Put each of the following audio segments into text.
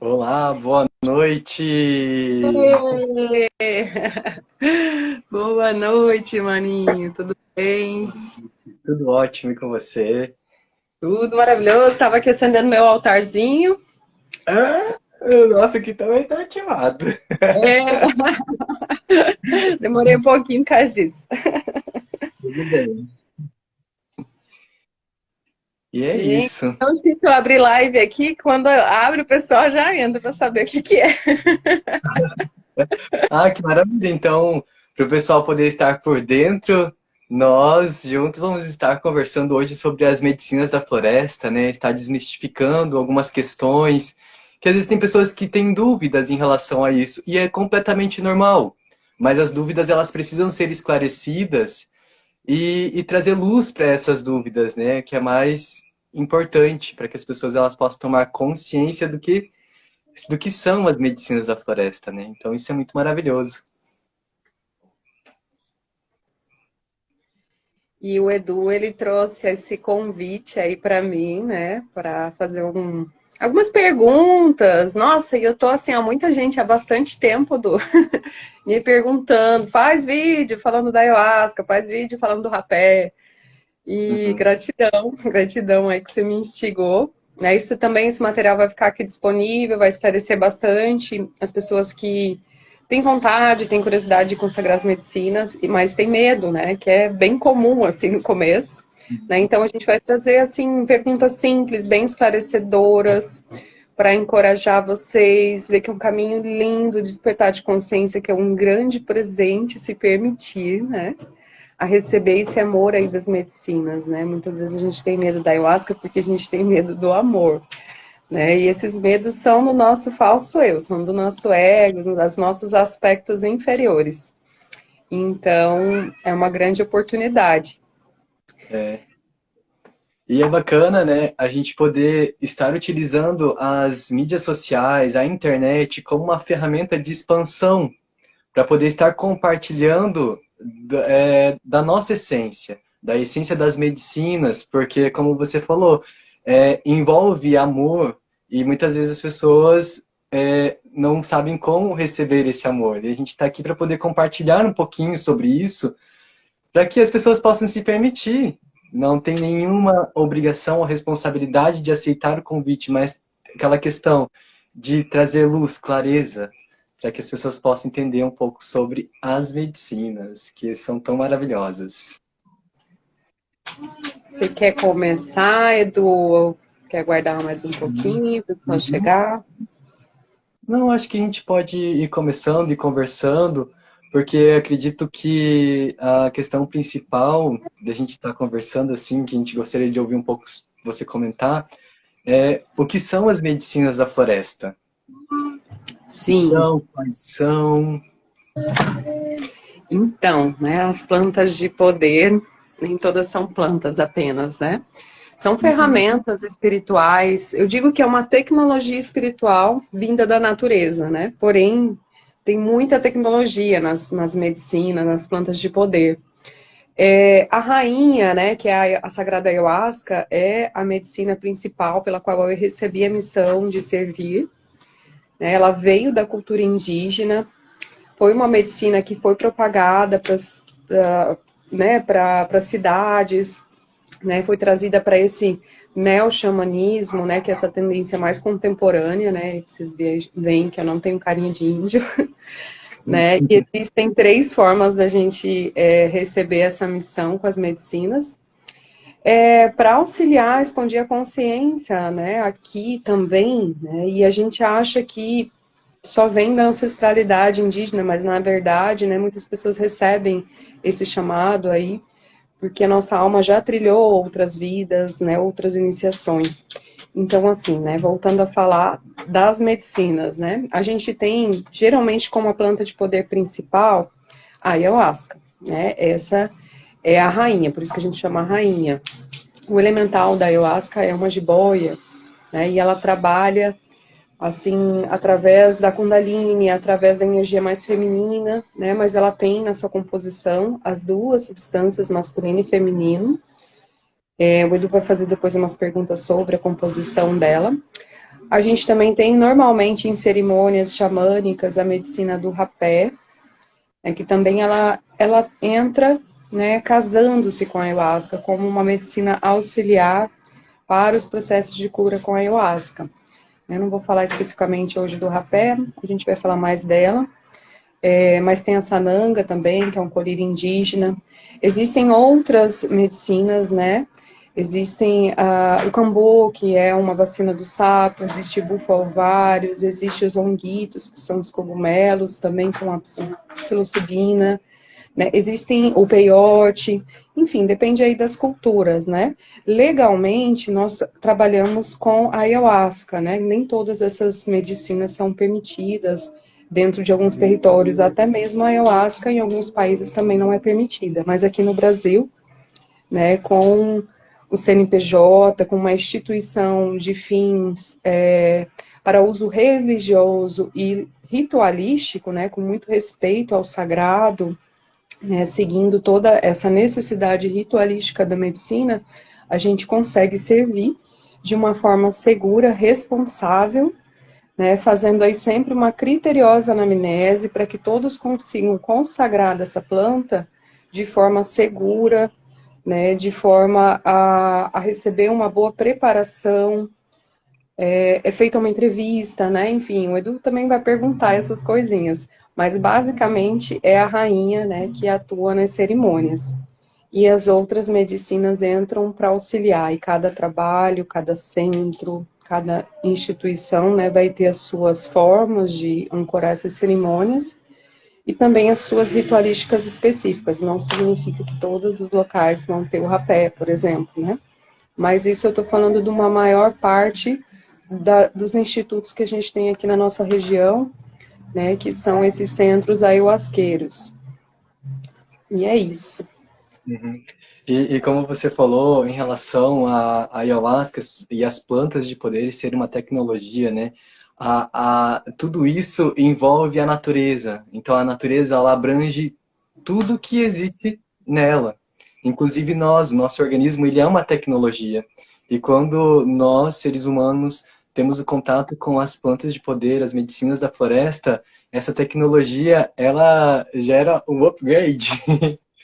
Olá, boa noite. Ê! Boa noite, maninho. Tudo bem? Tudo ótimo e com você? Tudo maravilhoso. Tava aqui acendendo meu altarzinho. Ah, nossa, aqui também tá ativado. É, demorei um pouquinho por causa disso. Tudo bem. E é Gente, isso. tão difícil abrir live aqui. Quando abre, o pessoal já entra para saber o que que é. Ah, que maravilha. Então, para o pessoal poder estar por dentro, nós juntos vamos estar conversando hoje sobre as medicinas da floresta, né? Estar desmistificando algumas questões, que às vezes tem pessoas que têm dúvidas em relação a isso, e é completamente normal. Mas as dúvidas, elas precisam ser esclarecidas e trazer luz para essas dúvidas, né? Que é mais importante para que as pessoas elas possam tomar consciência do que são as medicinas da floresta, né? Então isso é muito maravilhoso. E o Edu, ele trouxe esse convite aí para mim, né, para fazer algumas perguntas. Nossa, e eu tô assim, há muita gente há bastante tempo me perguntando, faz vídeo falando da ayahuasca, faz vídeo falando do rapé. E Uhum. gratidão, gratidão aí que você me instigou. Né? Isso também, esse material vai ficar aqui disponível, vai esclarecer bastante as pessoas que têm vontade, têm curiosidade de consagrar as medicinas, mas têm medo, né? Que é bem comum, assim, no começo. Né? Então, a gente vai trazer, assim, perguntas simples, bem esclarecedoras, para encorajar vocês, ver que é um caminho lindo de despertar de consciência, que é um grande presente se permitir, né? A receber esse amor aí das medicinas, né? Muitas vezes a gente tem medo da ayahuasca porque a gente tem medo do amor, né? E esses medos são do nosso falso eu, são do nosso ego, dos nossos aspectos inferiores. Então, é uma grande oportunidade. É. E é bacana, né, a gente poder estar utilizando as mídias sociais, a internet, como uma ferramenta de expansão para poder estar compartilhando da nossa essência, da essência das medicinas, porque, como você falou, envolve amor e muitas vezes as pessoas não sabem como receber esse amor. E a gente está aqui para poder compartilhar um pouquinho sobre isso, para que as pessoas possam se permitir. Não tem nenhuma obrigação ou responsabilidade de aceitar o convite, mas aquela questão de trazer luz, clareza, para que as pessoas possam entender um pouco sobre as medicinas, que são tão maravilhosas. Você quer começar, Edu? Quer guardar mais um Sim. pouquinho para o pessoal Uhum. chegar? Não, acho que a gente pode ir começando e conversando, porque acredito que a questão principal da gente estar conversando assim, que a gente gostaria de ouvir um pouco você comentar, é o que são as medicinas da floresta? O que Sim. são, quais são? Então, né, as plantas de poder, nem todas são plantas apenas, né? São Uhum. ferramentas espirituais. Eu digo que é uma tecnologia espiritual vinda da natureza, né? Porém, tem muita tecnologia nas medicinas, nas plantas de poder. A rainha, né, que é a sagrada ayahuasca, é a medicina principal pela qual eu recebi a missão de servir. Né? Ela veio da cultura indígena, foi uma medicina que foi propagada para né, para cidades, né, foi trazida para esse neo-xamanismo, né, que é essa tendência mais contemporânea, né, vocês veem que eu não tenho carinha de índio, né, e existem três formas da gente receber essa missão com as medicinas, para auxiliar, expandir a consciência, né, aqui também, né, e a gente acha que só vem da ancestralidade indígena, mas na verdade, né, muitas pessoas recebem esse chamado aí, porque a nossa alma já trilhou outras vidas, né, outras iniciações. Então, assim, né, voltando a falar das medicinas, né, a gente tem, geralmente, como a planta de poder principal, a ayahuasca, né, essa é a rainha, por isso que a gente chama a rainha. O elemental da ayahuasca é uma jiboia, né, e ela trabalha assim, através da Kundalini, através da energia mais feminina, né, mas ela tem na sua composição as duas substâncias, masculino e feminino. O Edu vai fazer depois umas perguntas sobre a composição dela. A gente também tem normalmente em cerimônias xamânicas a medicina do rapé, que também ela entra, né, casando-se com a ayahuasca como uma medicina auxiliar para os processos de cura com a ayahuasca. Eu não vou falar especificamente hoje do rapé, a gente vai falar mais dela, mas tem a sananga também, que é um colírio indígena. Existem outras medicinas, né? Existem o cambô, que é uma vacina do sapo, existe bufo-alvários, existe os onguitos, que são os cogumelos, também com a psilocibina, né? Existem o peiote, enfim, depende aí das culturas, né? Legalmente, nós trabalhamos com a ayahuasca, né? Nem todas essas medicinas são permitidas dentro de alguns territórios, até mesmo a ayahuasca em alguns países também não é permitida, mas aqui no Brasil, né, com o CNPJ, com uma instituição de fins para uso religioso e ritualístico, né, com muito respeito ao sagrado, né, seguindo toda essa necessidade ritualística da medicina, a gente consegue servir de uma forma segura, responsável, né, fazendo aí sempre uma criteriosa anamnese para que todos consigam consagrar dessa planta de forma segura, né, de forma a receber uma boa preparação, é feita uma entrevista, né, enfim, o Edu também vai perguntar essas coisinhas, mas basicamente é a rainha, né, que atua nas cerimônias. E as outras medicinas entram para auxiliar, e cada trabalho, cada centro, cada instituição, né, vai ter as suas formas de ancorar essas cerimônias, e também as suas ritualísticas específicas. Não significa que todos os locais vão ter o rapé, por exemplo, né? Mas isso eu estou falando de uma maior parte dos institutos que a gente tem aqui na nossa região, né, que são esses centros ayahuasqueiros. E é isso. Uhum. E como você falou em relação a ayahuasca e as plantas de poder ser uma tecnologia, né? Tudo isso envolve a natureza. Então a natureza ela abrange tudo que existe nela. Inclusive nós, nosso organismo, ele é uma tecnologia. E quando nós, seres humanos, temos o contato com as plantas de poder, as medicinas da floresta, essa tecnologia, ela gera um upgrade.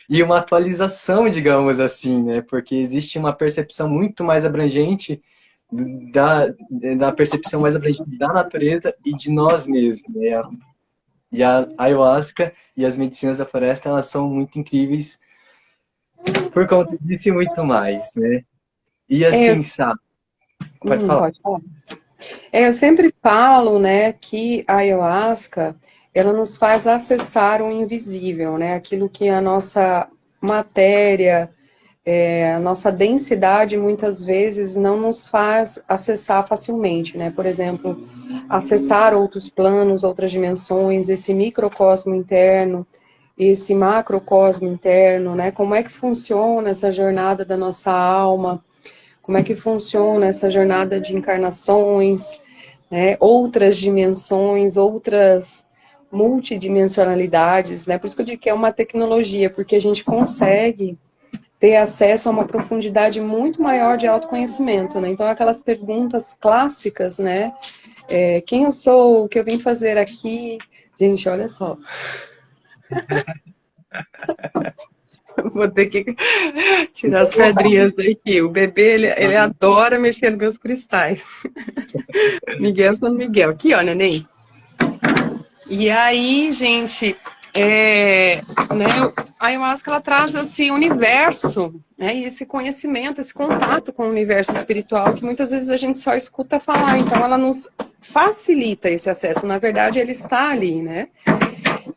E uma atualização, digamos assim, né? Porque existe uma percepção muito mais abrangente da, da percepção mais abrangente da natureza e de nós mesmos, né? E a ayahuasca e as medicinas da floresta, elas são muito incríveis por conta disso e muito mais, né? E É, eu, assim, sabe? Pode falar. pode falar. Eu sempre falo, né, que a ayahuasca, ela nos faz acessar o invisível, né, aquilo que a nossa matéria, a nossa densidade muitas vezes não nos faz acessar facilmente, né, por exemplo, acessar outros planos, outras dimensões, esse microcosmo interno, esse macrocosmo interno, né, como é que funciona essa jornada da nossa alma, como é que funciona essa jornada de encarnações, né, outras dimensões, outras multidimensionalidades, né? Por isso que eu digo que é uma tecnologia, porque a gente consegue ter acesso a uma profundidade muito maior de autoconhecimento, né? Então, aquelas perguntas clássicas, né? Quem eu sou? O que eu vim fazer aqui? Gente, olha só. Vou ter que tirar as pedrinhas daqui. O bebê, ele adora mexer nos meus cristais. Miguel São Miguel. Aqui, ó, neném. E aí, gente, né, a ayahuasca, ela traz esse universo, né, e esse conhecimento, esse contato com o universo espiritual, que muitas vezes a gente só escuta falar. Então, ela nos facilita esse acesso. Na verdade, ele está ali, né?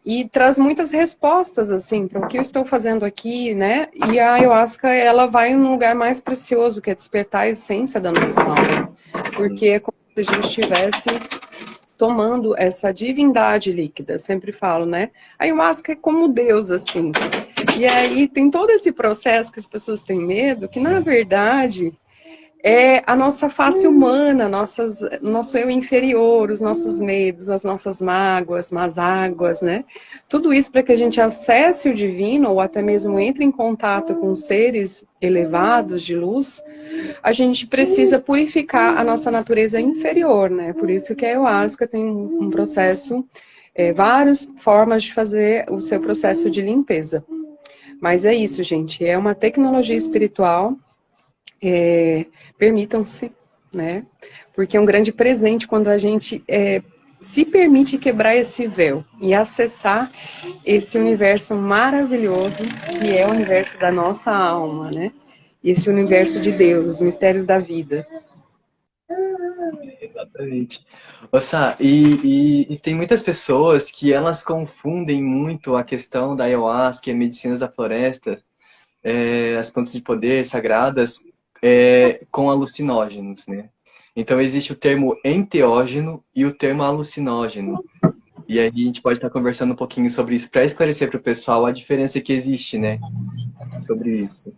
E traz muitas respostas, assim, para o que eu estou fazendo aqui, né? E a ayahuasca, ela vai num lugar mais precioso, que é despertar a essência da nossa alma. Porque é como se a gente estivesse tomando essa divindade líquida, sempre falo, né? A ayahuasca é como Deus, assim. E aí tem todo esse processo que as pessoas têm medo, que na verdade é a nossa face humana, nosso eu inferior, os nossos medos, as nossas mágoas, más águas, né? Tudo isso para que a gente acesse o divino, ou até mesmo entre em contato com seres elevados de luz, a gente precisa purificar a nossa natureza inferior, né? Por isso que a Ayahuasca tem um processo, várias formas de fazer o seu processo de limpeza. Mas é isso, gente, é uma tecnologia espiritual. Permitam-se, né? Porque é um grande presente quando a gente se permite quebrar esse véu e acessar esse universo maravilhoso que é o universo da nossa alma, né? Esse universo de Deus, os mistérios da vida. Exatamente. Sá, e tem muitas pessoas que elas confundem muito a questão da ayahuasca e medicinas da floresta, as plantas de poder sagradas, com alucinógenos, né? Então existe o termo enteógeno e o termo alucinógeno. E aí a gente pode estar conversando um pouquinho sobre isso para esclarecer para o pessoal a diferença que existe, né? Sobre isso.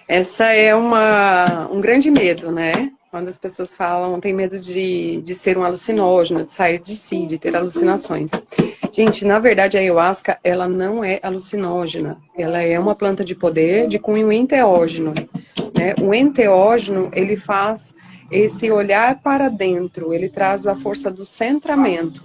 Essa é um grande medo, né? Quando as pessoas falam, tem medo de ser um alucinógeno, de sair de si, de ter alucinações. Gente, na verdade, a ayahuasca, ela não é alucinógena. Ela é uma planta de poder de cunho enteógeno, né? O enteógeno, ele faz esse olhar para dentro, ele traz a força do centramento,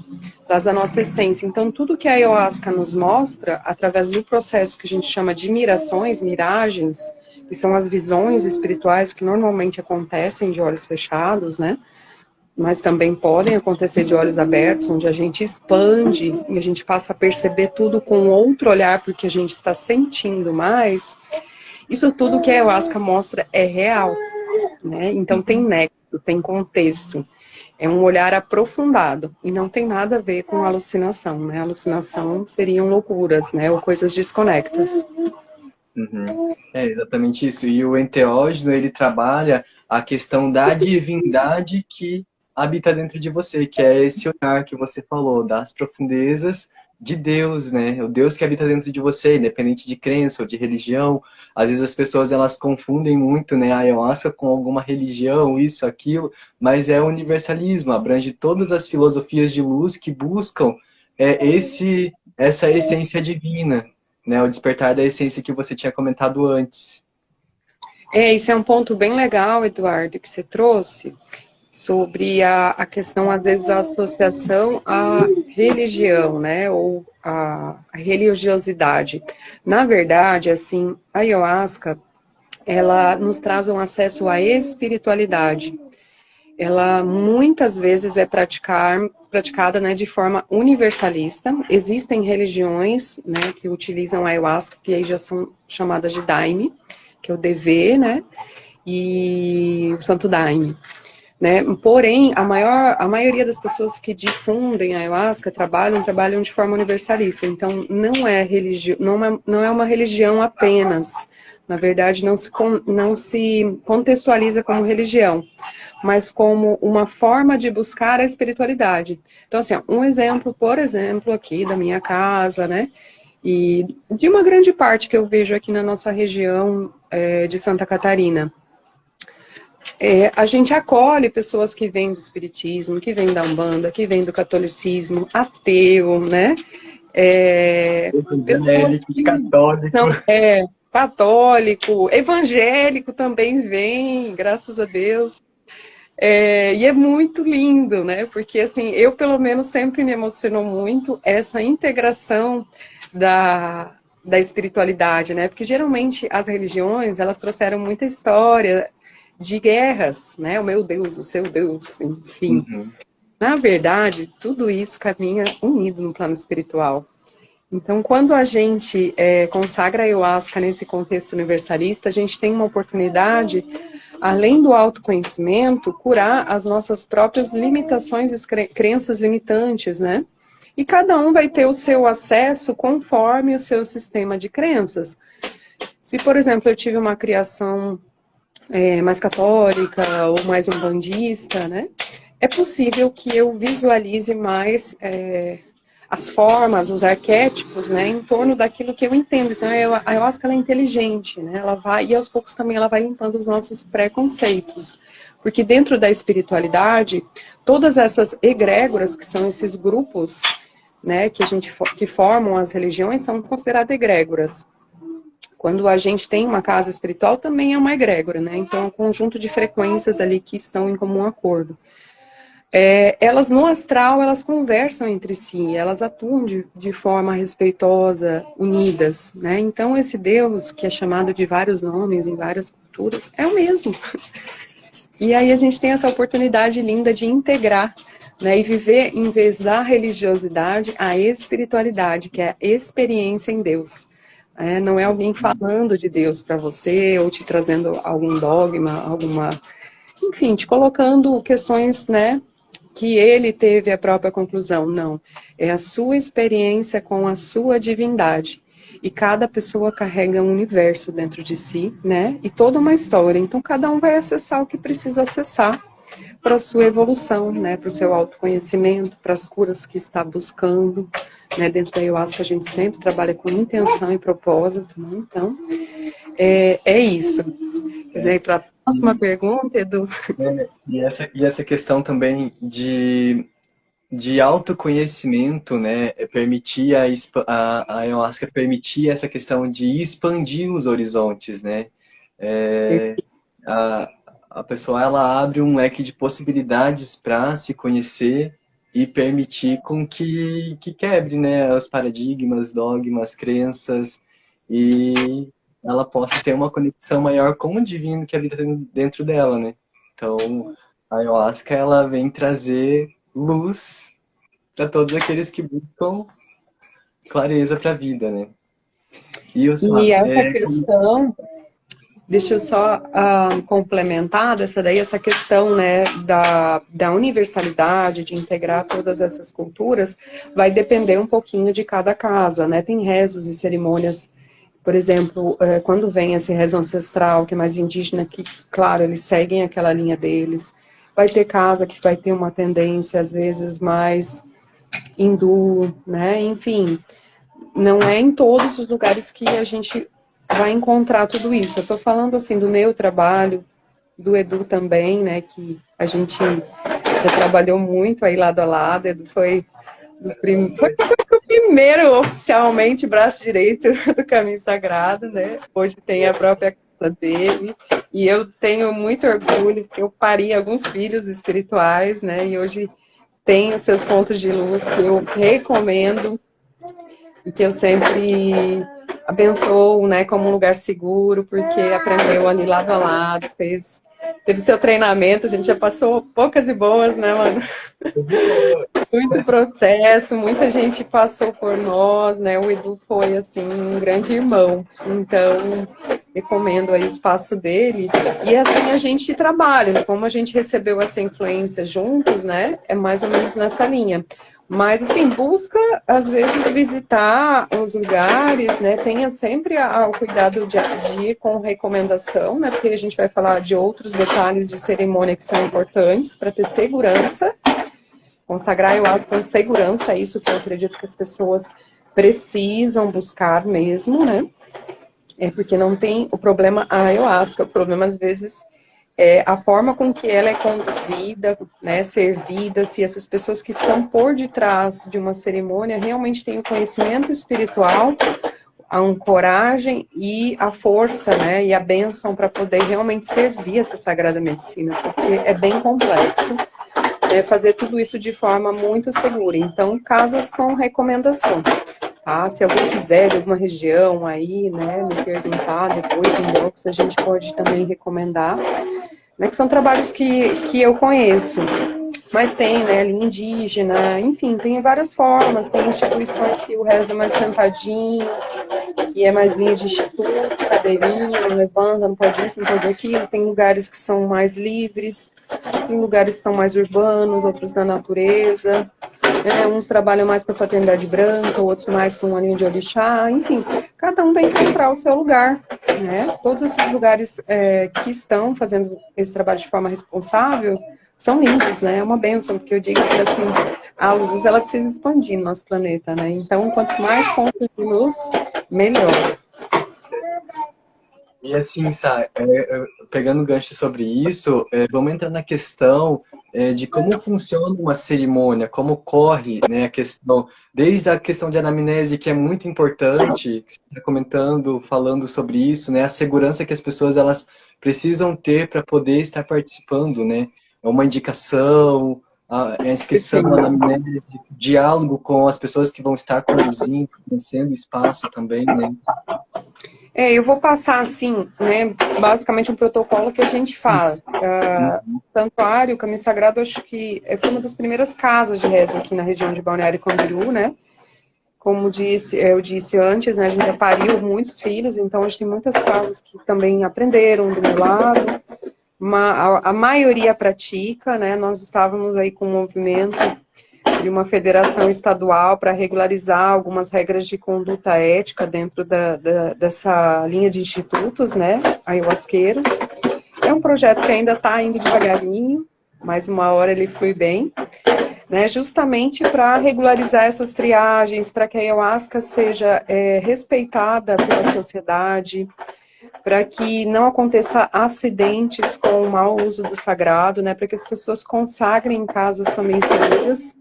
traz a nossa essência. Então, tudo que a ayahuasca nos mostra, através do processo que a gente chama de mirações, miragens, que são as visões espirituais que normalmente acontecem de olhos fechados, né? Mas também podem acontecer de olhos abertos, onde a gente expande e a gente passa a perceber tudo com outro olhar, porque a gente está sentindo mais. Isso tudo que a ayahuasca mostra é real, né? Então tem nexo, tem contexto. É um olhar aprofundado e não tem nada a ver com alucinação, né? Alucinação seriam loucuras, né? Ou coisas desconectas. Uhum. É exatamente isso. E o enteógeno, ele trabalha a questão da divindade que habita dentro de você, que é esse olhar que você falou, das profundezas de Deus, né? O Deus que habita dentro de você, independente de crença ou de religião. Às vezes as pessoas, elas confundem muito, né, a ayahuasca com alguma religião, isso, aquilo, mas é universalismo, abrange todas as filosofias de luz que buscam essa essência divina, né, o despertar da essência que você tinha comentado antes. Isso é um ponto bem legal, Eduardo, que você trouxe, sobre a questão, às vezes, a associação à religião, né, ou a religiosidade. Na verdade, assim, a ayahuasca, ela nos traz um acesso à espiritualidade. Ela muitas vezes é praticada, né, de forma universalista. Existem religiões, né, que utilizam a ayahuasca, que aí já são chamadas de Daime, que é o DV, né, e o Santo Daime. Né? Porém, a maioria das pessoas que difundem a ayahuasca trabalham de forma universalista. Então, não é uma religião apenas. Na verdade, não se contextualiza como religião, mas como uma forma de buscar a espiritualidade. Então, assim, um exemplo, por exemplo, aqui da minha casa, né? E de uma grande parte que eu vejo aqui na nossa região de Santa Catarina. A gente acolhe pessoas que vêm do espiritismo, que vêm da Umbanda, que vêm do catolicismo, ateu, né? Pessoas que católico. são católico, evangélico também vem, graças a Deus. E é muito lindo, né? Porque, assim, eu, pelo menos, sempre me emocionou muito essa integração da espiritualidade, né? Porque, geralmente, as religiões, elas trouxeram muita história de guerras, né? O meu Deus, o seu Deus, enfim. Uhum. Na verdade, tudo isso caminha unido no plano espiritual. Então, quando a gente consagra a ayahuasca nesse contexto universalista, a gente tem uma oportunidade, além do autoconhecimento, curar as nossas próprias limitações e crenças limitantes, né? E cada um vai ter o seu acesso conforme o seu sistema de crenças. Se, por exemplo, eu tive uma criação mais católica ou mais umbandista, né? É possível que eu visualize mais as formas, os arquétipos, né, em torno daquilo que eu entendo. Então, a ayahuasca, ela é inteligente, né, ela vai, e aos poucos também ela vai limpando os nossos preconceitos. Porque dentro da espiritualidade, todas essas egrégoras, que são esses grupos, né, que formam as religiões, são consideradas egrégoras. Quando a gente tem uma casa espiritual, também é uma egrégora, né? Então, é um conjunto de frequências ali que estão em comum acordo. Elas no astral, elas conversam entre si, elas atuam de forma respeitosa, unidas, né? Então, esse Deus, que é chamado de vários nomes em várias culturas, é o mesmo. E aí a gente tem essa oportunidade linda de integrar, né, e viver, em vez da religiosidade, a espiritualidade, que é a experiência em Deus. Não é alguém falando de Deus para você, ou te trazendo algum dogma, enfim, te colocando questões, né, que ele teve a própria conclusão. Não, é a sua experiência com a sua divindade. E cada pessoa carrega um universo dentro de si, né? E toda uma história. Então, cada um vai acessar o que precisa acessar para a sua evolução, né? Para o seu autoconhecimento, para as curas que está buscando, né? Dentro da ayahuasca, a gente sempre trabalha com intenção e propósito, né? Então, é isso. Quiser ir para a próxima pergunta, Edu? E essa questão também de autoconhecimento, né, permitir a ayahuasca permitir essa questão de expandir os horizontes, né? É, a, a pessoa ela abre um leque de possibilidades para se conhecer e permitir com que quebre, né, os paradigmas, dogmas, crenças e ela possa ter uma conexão maior com o divino que habita dentro dela, né? Então, a ayahuasca ela vem trazer luz para todos aqueles que buscam clareza para a vida, né? E E essa questão, deixa eu só complementar dessa daí, essa questão, né, da universalidade, de integrar todas essas culturas, vai depender um pouquinho de cada casa, né? Tem rezos e cerimônias, por exemplo, quando vem esse rezo ancestral, que é mais indígena, que, claro, eles seguem aquela linha deles. Vai ter casa que vai ter uma tendência, às vezes, mais hindu, né? Enfim, não é em todos os lugares que a gente vai encontrar tudo isso. Eu estou falando, assim, do meu trabalho, do Edu também, né, que a gente já trabalhou muito aí lado a lado. Edu foi o primeiro oficialmente braço direito do Caminho Sagrado, né? Hoje tem a própria casa dele, e eu tenho muito orgulho, porque eu pari alguns filhos espirituais, né? E hoje tem os seus pontos de luz que eu recomendo e que eu sempre abençoo, né, como um lugar seguro, porque aprendeu ali lado a lado, teve seu treinamento, a gente já passou poucas e boas, né, mano? Muito processo, muita gente passou por nós, né? O Edu foi, assim, um grande irmão. Então, recomendo aí o espaço dele. E assim a gente trabalha, né? Como a gente recebeu essa influência juntos, né? É mais ou menos nessa linha. Mas, assim, busca, às vezes, visitar os lugares, né? Tenha sempre o cuidado de ir com recomendação, né? Porque a gente vai falar de outros detalhes de cerimônia que são importantes para ter segurança. Consagrar ayahuasca com segurança, é isso que eu acredito que as pessoas precisam buscar mesmo, né? É porque não tem o problema a ayahuasca, o problema às vezes é a forma com que ela é conduzida, né, servida, se essas pessoas que estão por detrás de uma cerimônia realmente têm o conhecimento espiritual, a ancoragem e a força, né, e a bênção para poder realmente servir essa sagrada medicina, porque é bem complexo. Fazer tudo isso de forma muito segura. Então, casas com recomendação, tá? Se alguém quiser de alguma região aí, né, me perguntar depois, inbox, a gente pode também recomendar, né, que são trabalhos que eu conheço. Mas tem, né, linha indígena, enfim, tem várias formas, tem instituições que o rezo é mais sentadinho, que é mais linha de instituto, cadeirinha, não levanta, não pode isso, não pode aquilo. Tem lugares que são mais livres, tem lugares que são mais urbanos, outros na natureza. Uns trabalham mais com a fraternidade branca, outros mais com a linha de orixá, enfim, cada um vai encontrar o seu lugar, né? Todos esses lugares que estão fazendo esse trabalho de forma responsável são lindos, né? É uma bênção, porque eu digo que, assim, a luz, ela precisa expandir no nosso planeta, né? Então, quanto mais pontos de luz, melhor. E assim, pegando o gancho sobre isso, vamos entrar na questão de como funciona uma cerimônia, como ocorre, né, a questão, desde a questão de anamnese, que é muito importante, que você está comentando, falando sobre isso, né, a segurança que as pessoas elas precisam ter para poder estar participando, né, é uma indicação, a inscrição, a Perfeito. anamnese, diálogo com as pessoas que vão estar conduzindo, conhecendo o espaço também, né. Eu vou passar, assim, né, basicamente um protocolo que a gente Sim. faz. Santuário, Caminho Sagrado, acho que foi uma das primeiras casas de rezo aqui na região de Balneário Camboriú, né? Como eu disse antes, né, a gente já pariu muitos filhos, então a gente tem muitas casas que também aprenderam do meu lado. A maioria pratica, né? Nós estávamos aí com um movimento de uma federação estadual para regularizar algumas regras de conduta ética dentro dessa linha de institutos, né, ayahuasqueiros. É um projeto que ainda está indo devagarinho, mas uma hora ele flui bem, né, justamente para regularizar essas triagens, para que a ayahuasca seja respeitada pela sociedade, para que não aconteça acidentes com o mau uso do sagrado, né, para que as pessoas consagrem em casas também seguras.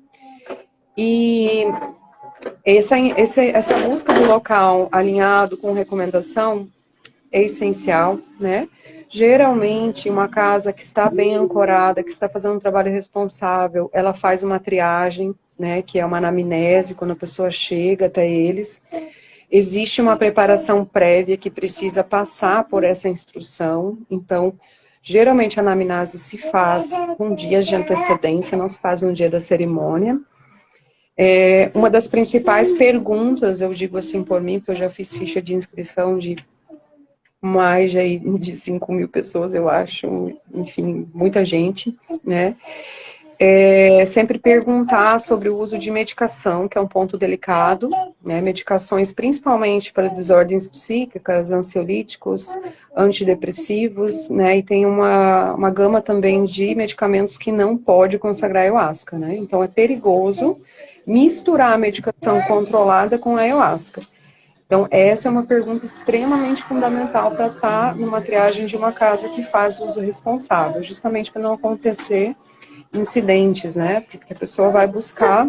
E essa busca do local alinhado com recomendação é essencial, né? Geralmente, uma casa que está bem ancorada, que está fazendo um trabalho responsável, ela faz uma triagem, né, que é uma anamnese, quando a pessoa chega até eles. Existe uma preparação prévia que precisa passar por essa instrução, então, geralmente a anamnese se faz com dias de antecedência, não se faz no dia da cerimônia. Uma das principais perguntas, eu digo assim por mim, porque eu já fiz ficha de inscrição de mais de 5 mil pessoas, eu acho, enfim, muita gente, né? Sempre perguntar sobre o uso de medicação, que é um ponto delicado, né? Medicações principalmente para desordens psíquicas, ansiolíticos, antidepressivos, né? E tem uma gama também de medicamentos que não pode consagrar ayahuasca, né? Então é perigoso misturar a medicação controlada com a ayahuasca. Então, essa é uma pergunta extremamente fundamental para estar numa triagem de uma casa que faz uso responsável, justamente para não acontecer incidentes, né? Porque a pessoa vai buscar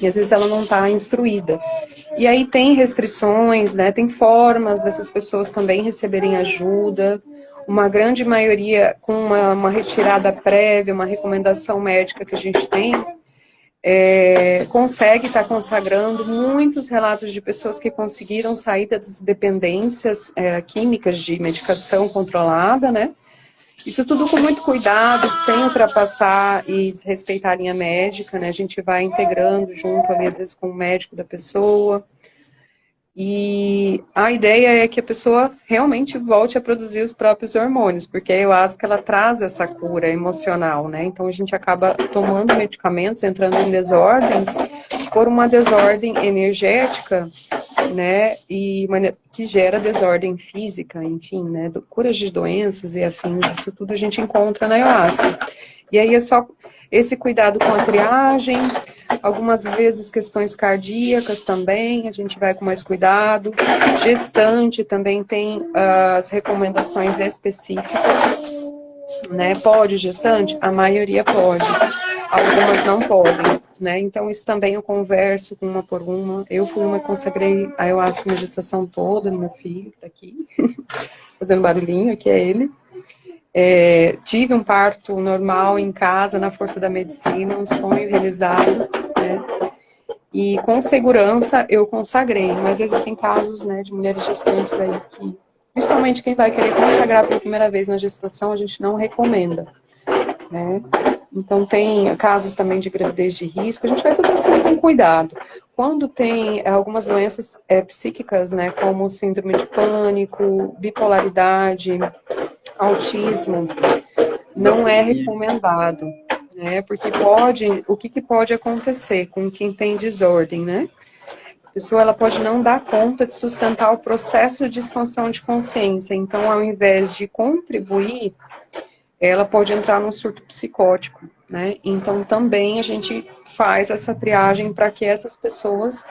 e às vezes ela não está instruída. E aí tem restrições, né? Tem formas dessas pessoas também receberem ajuda. Uma grande maioria com uma retirada prévia, uma recomendação médica que a gente tem, consegue estar consagrando muitos relatos de pessoas que conseguiram sair das dependências químicas de medicação controlada, né? Isso tudo com muito cuidado, sem ultrapassar e desrespeitar a linha médica, né? A gente vai integrando junto ali, às vezes, com o médico da pessoa. E a ideia é que a pessoa realmente volte a produzir os próprios hormônios, porque a ayahuasca, ela traz essa cura emocional, né? Então a gente acaba tomando medicamentos, entrando em desordens, por uma desordem energética, né? E que gera desordem física, enfim, né? Curas de doenças e afins, isso tudo a gente encontra na ayahuasca. E aí é só esse cuidado com a triagem, algumas vezes questões cardíacas também, a gente vai com mais cuidado. Gestante também tem as recomendações específicas, né? Pode gestante? A maioria pode, algumas não podem, né? Então isso também eu converso com uma por uma. Eu fui uma que consagrei a ayahuasca na gestação toda, no meu filho, que tá aqui, fazendo barulhinho, aqui é ele. Tive um parto normal em casa, na força da medicina, um sonho realizado, né? E com segurança eu consagrei, mas existem casos, né, de mulheres gestantes aí que, principalmente quem vai querer consagrar pela primeira vez na gestação, a gente não recomenda, né? Então tem casos também de gravidez de risco, a gente vai tudo assim com cuidado. Quando tem algumas doenças psíquicas, né, como síndrome de pânico, bipolaridade, autismo, não é recomendado, né? Porque o que pode acontecer com quem tem desordem, né? A pessoa ela pode não dar conta de sustentar o processo de expansão de consciência. Então, ao invés de contribuir, ela pode entrar num surto psicótico, né? Então também a gente faz essa triagem para que essas pessoas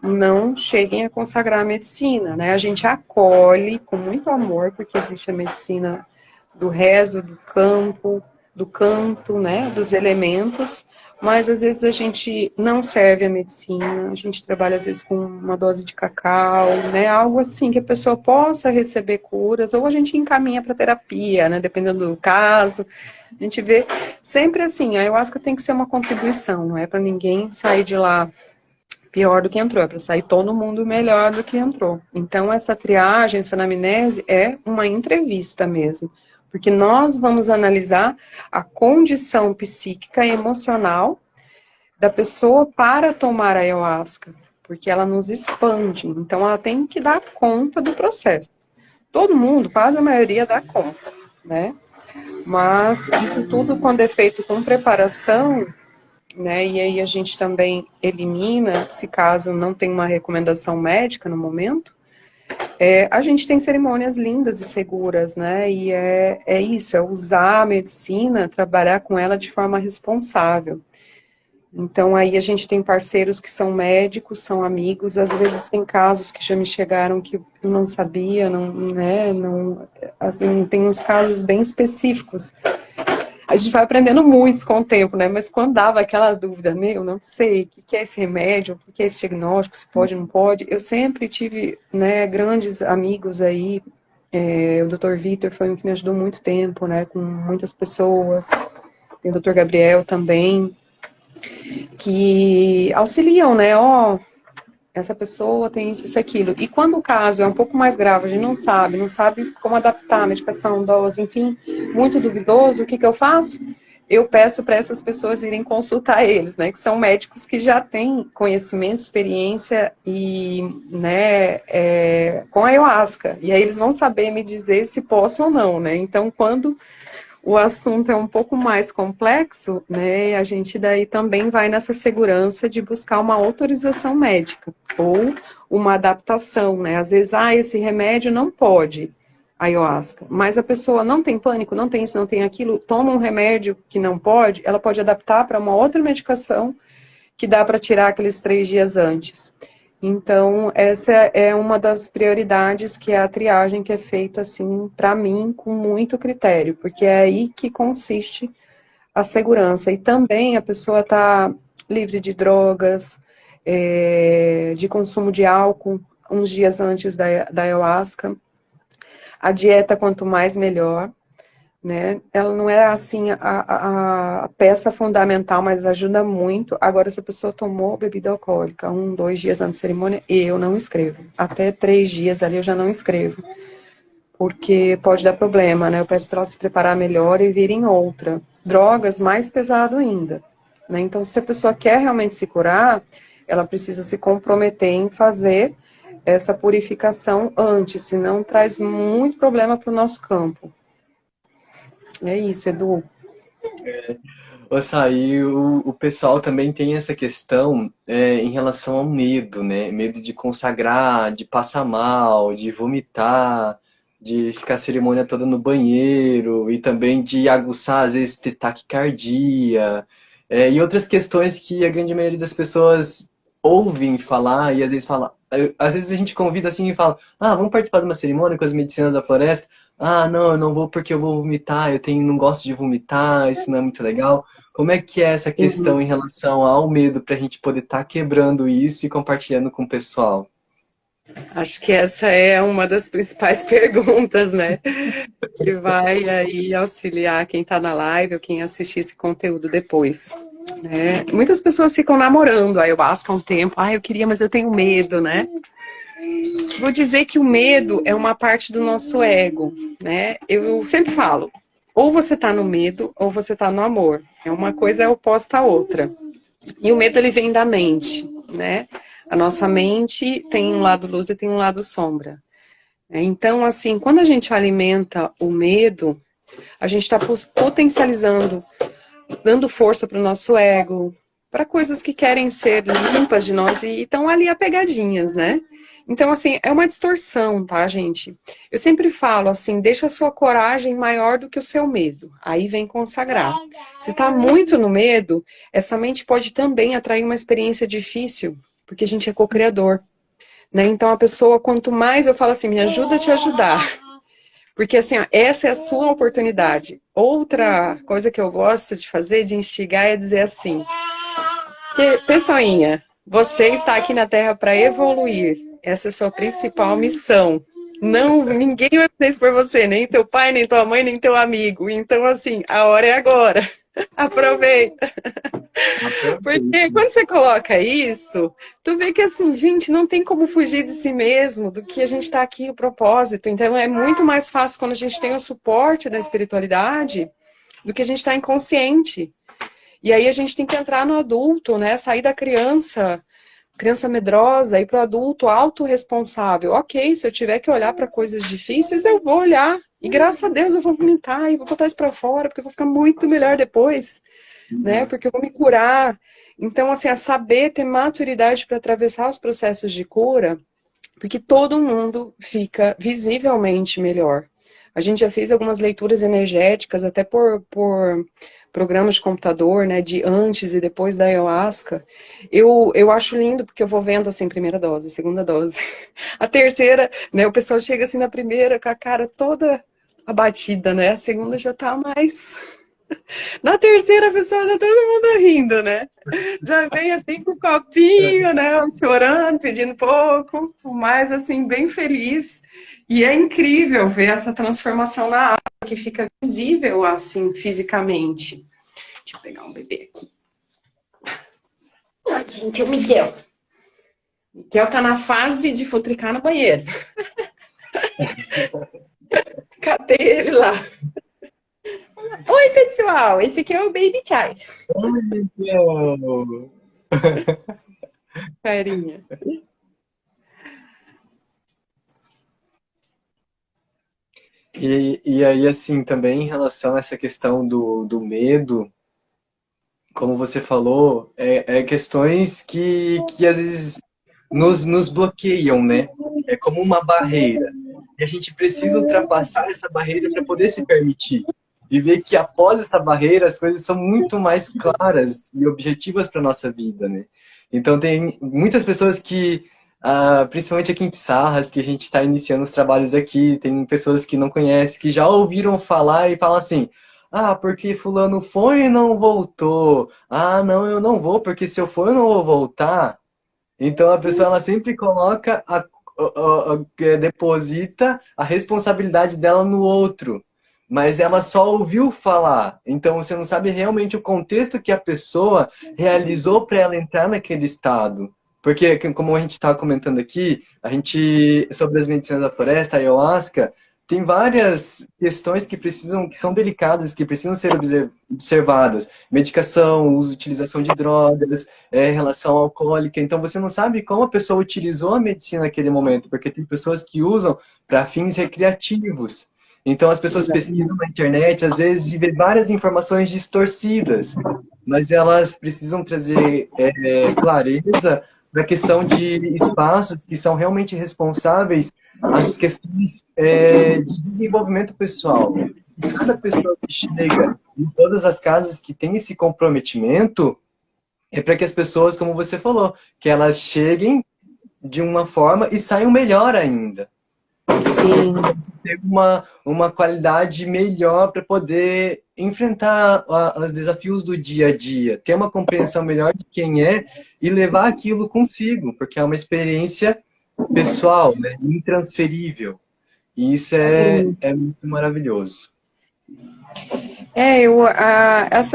não cheguem a consagrar a medicina, né? A gente acolhe com muito amor, porque existe a medicina do rezo, do campo, do canto, né? Dos elementos, mas às vezes a gente não serve a medicina, a gente trabalha às vezes com uma dose de cacau, né? Algo assim que a pessoa possa receber curas, ou a gente encaminha para terapia, né? Dependendo do caso. A gente vê sempre assim, a ayahuasca tem que ser uma contribuição, não é para ninguém sair de lá pior do que entrou, é para sair todo mundo melhor do que entrou. Então, essa triagem, essa anamnese é uma entrevista mesmo, porque nós vamos analisar a condição psíquica e emocional da pessoa para tomar a ayahuasca, porque ela nos expande, então ela tem que dar conta do processo. Todo mundo, quase a maioria, dá conta, né? Mas isso tudo, quando é feito com preparação, né? E aí a gente também elimina, se caso não tem uma recomendação médica no momento, a gente tem cerimônias lindas e seguras, né? E é isso, é usar a medicina, trabalhar com ela de forma responsável. Então aí a gente tem parceiros que são médicos, são amigos, às vezes tem casos que já me chegaram que eu não sabia, não, né? Não, assim, tem uns casos bem específicos. A gente vai aprendendo muitos com o tempo, né? Mas quando dava aquela dúvida, meu, não sei, o que é esse remédio, o que é esse diagnóstico, se pode ou não pode, eu sempre tive, né, grandes amigos aí, o Dr. Vitor foi um que me ajudou muito tempo, né, com muitas pessoas, tem o Dr. Gabriel também, que auxiliam, né, essa pessoa tem isso, aquilo. E quando o caso é um pouco mais grave, a gente não sabe como adaptar a medicação, dose, enfim, muito duvidoso, o que eu faço? Eu peço para essas pessoas irem consultar eles, né, que são médicos que já têm conhecimento, experiência e, né, com a ayahuasca. E aí eles vão saber me dizer se posso ou não, né. Então, quando o assunto é um pouco mais complexo, né, a gente daí também vai nessa segurança de buscar uma autorização médica ou uma adaptação, né, às vezes, esse remédio não pode, ayahuasca, mas a pessoa não tem pânico, não tem isso, não tem aquilo, toma um remédio que não pode, ela pode adaptar para uma outra medicação que dá para tirar aqueles 3 dias antes. Então, essa é uma das prioridades, que é a triagem que é feita, assim, para mim, com muito critério, porque é aí que consiste a segurança. E também a pessoa está livre de drogas, de consumo de álcool, uns dias antes da ayahuasca. A dieta, quanto mais, melhor. Né? Ela não é assim a peça fundamental, mas ajuda muito. Agora, se a pessoa tomou bebida alcoólica 1, 2 dias antes da cerimônia, eu não escrevo. Até 3 dias ali eu já não escrevo, porque pode dar problema, né? Eu peço para ela se preparar melhor e vir em outra. Drogas, mais pesado ainda, né? Então, se a pessoa quer realmente se curar, ela precisa se comprometer em fazer essa purificação antes, senão traz muito problema para o nosso campo. É isso, Edu. E o pessoal também tem essa questão em relação ao medo, né? Medo de consagrar, de passar mal, de vomitar, de ficar a cerimônia toda no banheiro e também de aguçar, às vezes, ter taquicardia. E outras questões que a grande maioria das pessoas ouvem falar e às vezes fala. Às vezes a gente convida assim e fala: vamos participar de uma cerimônia com as medicinas da floresta? Não, eu não vou porque eu vou vomitar, não gosto de vomitar, isso não é muito legal. Como é que é essa questão em relação ao medo para a gente poder estar quebrando isso e compartilhando com o pessoal? Acho que essa é uma das principais perguntas, né? Que vai aí auxiliar quem está na live ou quem assistir esse conteúdo depois. Né? Muitas pessoas ficam namorando a ayahuasca há um tempo. Eu queria, mas eu tenho medo, né? Vou dizer que o medo é uma parte do nosso ego, né? Eu sempre falo, ou você tá no medo, ou você tá no amor. Uma coisa é oposta à outra. E o medo, ele vem da mente, né? A nossa mente tem um lado luz e tem um lado sombra. Então, assim, quando a gente alimenta o medo, a gente está potencializando, dando força para o nosso ego, para coisas que querem ser limpas de nós e estão ali apegadinhas, né? Então, assim, é uma distorção, tá, gente? Eu sempre falo assim, deixa a sua coragem maior do que o seu medo. Aí vem consagrar. Se tá muito no medo, essa mente pode também atrair uma experiência difícil, porque a gente é co-criador, né? Então, a pessoa, quanto mais eu falo assim, me ajuda a te ajudar. Porque, assim, ó, essa é a sua oportunidade. Outra coisa que eu gosto de fazer, de instigar, é dizer assim, pessoinha, você está aqui na Terra para evoluir. Essa é a sua principal missão. Não, ninguém vai fazer isso por você, nem teu pai, nem tua mãe, nem teu amigo. Então, assim, a hora é agora. Aproveita. Porque quando você coloca isso, tu vê que assim, gente, não tem como fugir de si mesmo, do que a gente está aqui, o propósito. Então, é muito mais fácil quando a gente tem o suporte da espiritualidade do que a gente está inconsciente. E aí a gente tem que entrar no adulto, né? Sair da criança medrosa, ir para o adulto autorresponsável. Ok, se eu tiver que olhar para coisas difíceis, eu vou olhar. E graças a Deus eu vou vomitar e vou botar isso para fora, porque eu vou ficar muito melhor depois, né? Porque eu vou me curar. Então, assim, é saber ter maturidade para atravessar os processos de cura, porque todo mundo fica visivelmente melhor. A gente já fez algumas leituras energéticas, até por programas de computador, né, de antes e depois da ayahuasca. Eu acho lindo, porque eu vou vendo, assim, primeira dose, segunda dose. A terceira, né, o pessoal chega, assim, na primeira com a cara toda abatida, né, a segunda já tá mais... Na terceira, a pessoa tá todo mundo rindo, né? Já vem assim com o copinho, né? Chorando, pedindo pouco, mas assim, bem feliz. E é incrível ver essa transformação na água, que fica visível assim, fisicamente. Deixa eu pegar um bebê aqui. Tadinho, que é o Miguel. Miguel tá na fase de futricar no banheiro. Cadê ele lá? Oi, pessoal, esse aqui é o Baby Chai. Oi, Miguel! Carinha. E aí, assim, também em relação a essa questão do medo, como você falou, é questões que às vezes nos bloqueiam, né? É como uma barreira. E a gente precisa ultrapassar essa barreira para poder se permitir. E ver que após essa barreira as coisas são muito mais claras e objetivas para a nossa vida, né? Então tem muitas pessoas que, principalmente aqui em Pissarras, que a gente está iniciando os trabalhos aqui, tem pessoas que não conhecem, que já ouviram falar e falam assim, ah, porque fulano foi e não voltou. Ah, não, eu não vou, porque se eu for eu não vou voltar. Então a pessoa ela sempre coloca, deposita a responsabilidade dela no outro, mas ela só ouviu falar. Então você não sabe realmente o contexto que a pessoa realizou para ela entrar naquele estado. Porque, como a gente estava comentando aqui, a gente, sobre as medicinas da floresta, a ayahuasca, tem várias questões que são delicadas, que precisam ser observadas. Medicação, uso, utilização de drogas, relação alcoólica. Então você não sabe como a pessoa utilizou a medicina naquele momento, porque tem pessoas que usam para fins recreativos. Então as pessoas pesquisam na internet, às vezes, e vê várias informações distorcidas, mas elas precisam trazer clareza para a questão de espaços que são realmente responsáveis às questões de desenvolvimento pessoal. Cada pessoa que chega em todas as casas que tem esse comprometimento é para que as pessoas, como você falou, que elas cheguem de uma forma e saiam melhor ainda. Sim. Ter uma qualidade melhor para poder enfrentar os desafios do dia a dia, ter uma compreensão melhor de quem é e levar aquilo consigo, porque é uma experiência pessoal, né, intransferível. E isso é muito maravilhoso.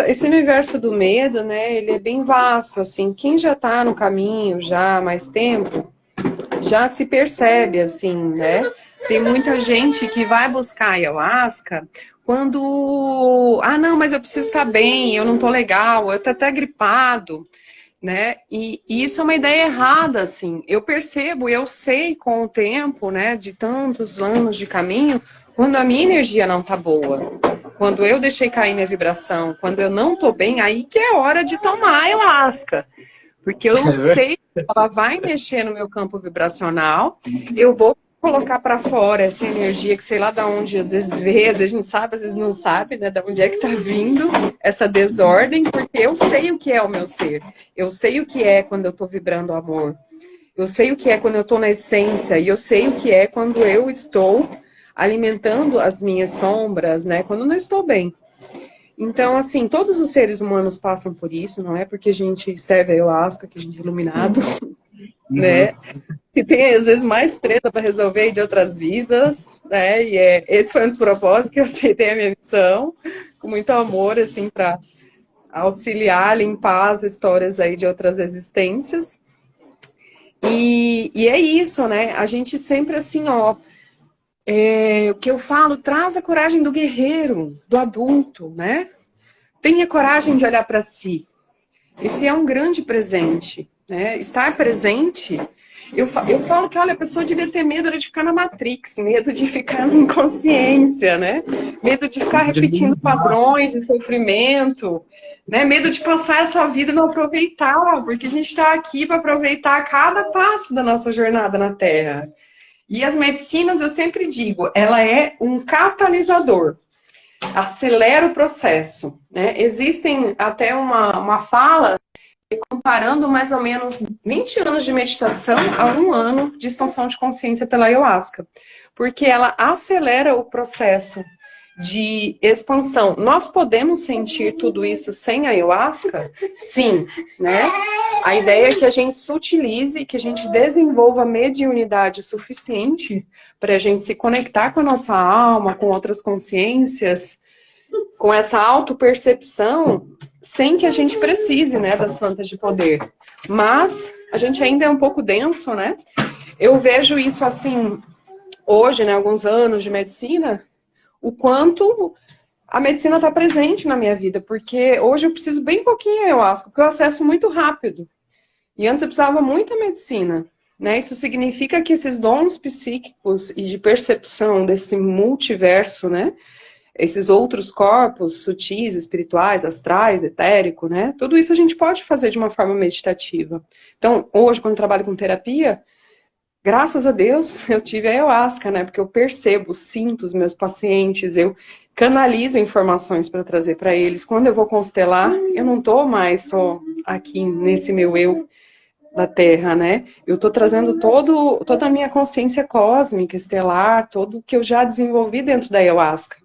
Esse universo do medo, né, ele é bem vasto, assim, quem já está no caminho já há mais tempo, já se percebe, assim, né, tem muita gente que vai buscar ayahuasca quando, não, mas eu preciso estar bem, eu não tô legal, eu tô até gripado, né, e isso é uma ideia errada, assim, eu percebo, eu sei com o tempo, né, de tantos anos de caminho, quando a minha energia não tá boa, quando eu deixei cair minha vibração, quando eu não tô bem, aí que é hora de tomar ayahuasca, porque eu sei ela vai mexer no meu campo vibracional, eu vou colocar para fora essa energia que sei lá de onde às vezes vê, às vezes a gente sabe, às vezes não sabe, né, de onde é que tá vindo essa desordem, porque eu sei o que é o meu ser, eu sei o que é quando eu tô vibrando amor, eu sei o que é quando eu tô na essência, e eu sei o que é quando eu estou alimentando as minhas sombras, né, quando eu não estou bem. Então, assim, todos os seres humanos passam por isso, não é porque a gente serve a ayahuasca, que a gente é iluminado, né? Que tem, às vezes, mais treta para resolver de outras vidas, né? E esse foi um dos propósitos que eu aceitei a minha missão, com muito amor, assim, para auxiliar, limpar as histórias aí de outras existências. E é isso, né? A gente sempre, assim, ó, o que eu falo, traz a coragem do guerreiro, do adulto, né? Tenha coragem de olhar para si. Esse é um grande presente, né? Estar presente. Eu falo que, olha, a pessoa devia ter medo de ficar na Matrix, medo de ficar na inconsciência, né? Medo de ficar repetindo padrões de sofrimento, né? Medo de passar essa vida e não aproveitar, porque a gente está aqui para aproveitar cada passo da nossa jornada na Terra. E as medicinas, eu sempre digo, ela é um catalisador, acelera o processo, né? Existem até uma fala comparando mais ou menos 20 anos de meditação a 1 ano de expansão de consciência pela ayahuasca, porque ela acelera o processo de expansão. Nós podemos sentir tudo isso sem a ayahuasca? Sim, né? A ideia é que a gente sutilize, que a gente desenvolva mediunidade suficiente para a gente se conectar com a nossa alma, com outras consciências, com essa autopercepção, sem que a gente precise, né, das plantas de poder. Mas a gente ainda é um pouco denso, né? Eu vejo isso assim, hoje, né, alguns anos de medicina, o quanto a medicina está presente na minha vida, porque hoje eu preciso bem pouquinho de ayahuasca, porque eu acesso muito rápido. E antes eu precisava muita medicina, né? Isso significa que esses dons psíquicos e de percepção desse multiverso, né? Esses outros corpos sutis, espirituais, astrais, etérico, né? Tudo isso a gente pode fazer de uma forma meditativa. Então, hoje, quando eu trabalho com terapia, graças a Deus, eu tive a ayahuasca, né? Porque eu percebo, sinto os meus pacientes, eu canalizo informações para trazer para eles. Quando eu vou constelar, eu não estou mais só aqui nesse meu eu da Terra, né? Eu estou trazendo toda a minha consciência cósmica, estelar, tudo que eu já desenvolvi dentro da ayahuasca.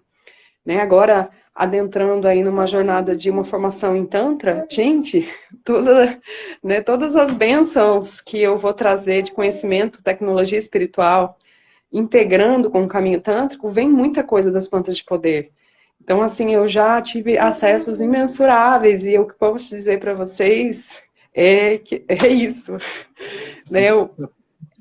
Né? Agora, adentrando aí numa jornada de uma formação em Tantra, gente, né, todas as bênçãos que eu vou trazer de conhecimento, tecnologia espiritual, integrando com o caminho tântrico, vem muita coisa das plantas de poder. Então, assim, eu já tive acessos imensuráveis e o que posso dizer para vocês é que é isso, né?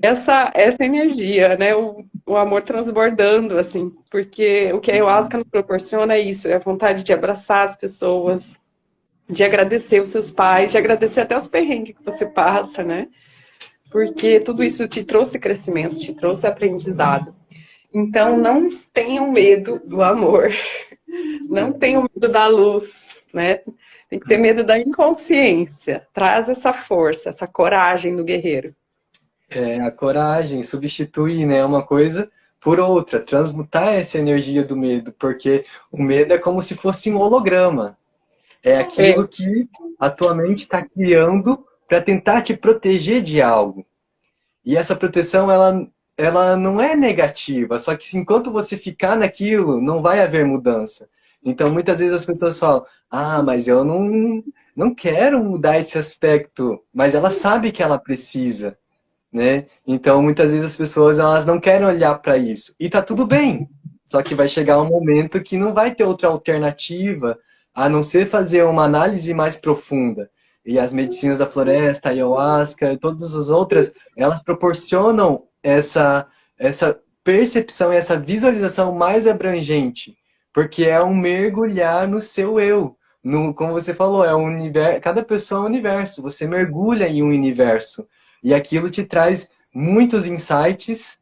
Essa energia, né? O amor transbordando, assim, porque o que a ayahuasca nos proporciona é isso, é a vontade de abraçar as pessoas, de agradecer os seus pais, de agradecer até os perrengues que você passa, né? Porque tudo isso te trouxe crescimento, te trouxe aprendizado. Então, não tenham medo do amor, não tenham medo da luz, né? Tem que ter medo da inconsciência. Traz essa força, essa coragem do guerreiro. É, a coragem, substituir, né, uma coisa por outra, transmutar essa energia do medo, porque o medo é como se fosse um holograma. É aquilo que a tua mente está criando para tentar te proteger de algo. E essa proteção, ela não é negativa, só que enquanto você ficar naquilo, não vai haver mudança. Então, muitas vezes as pessoas falam, ah, mas eu não quero mudar esse aspecto, mas ela sabe que ela precisa. Né? Então, muitas vezes as pessoas elas não querem olhar para isso. E tá tudo bem. Só que vai chegar um momento que não vai ter outra alternativa a não ser fazer uma análise mais profunda. E as medicinas da floresta, a ayahuasca e todas as outras, elas proporcionam essa percepção e essa visualização mais abrangente. Porque é um mergulhar no seu eu. No, como você falou, é um universo, cada pessoa é um universo. Você mergulha em um universo. E aquilo te traz muitos insights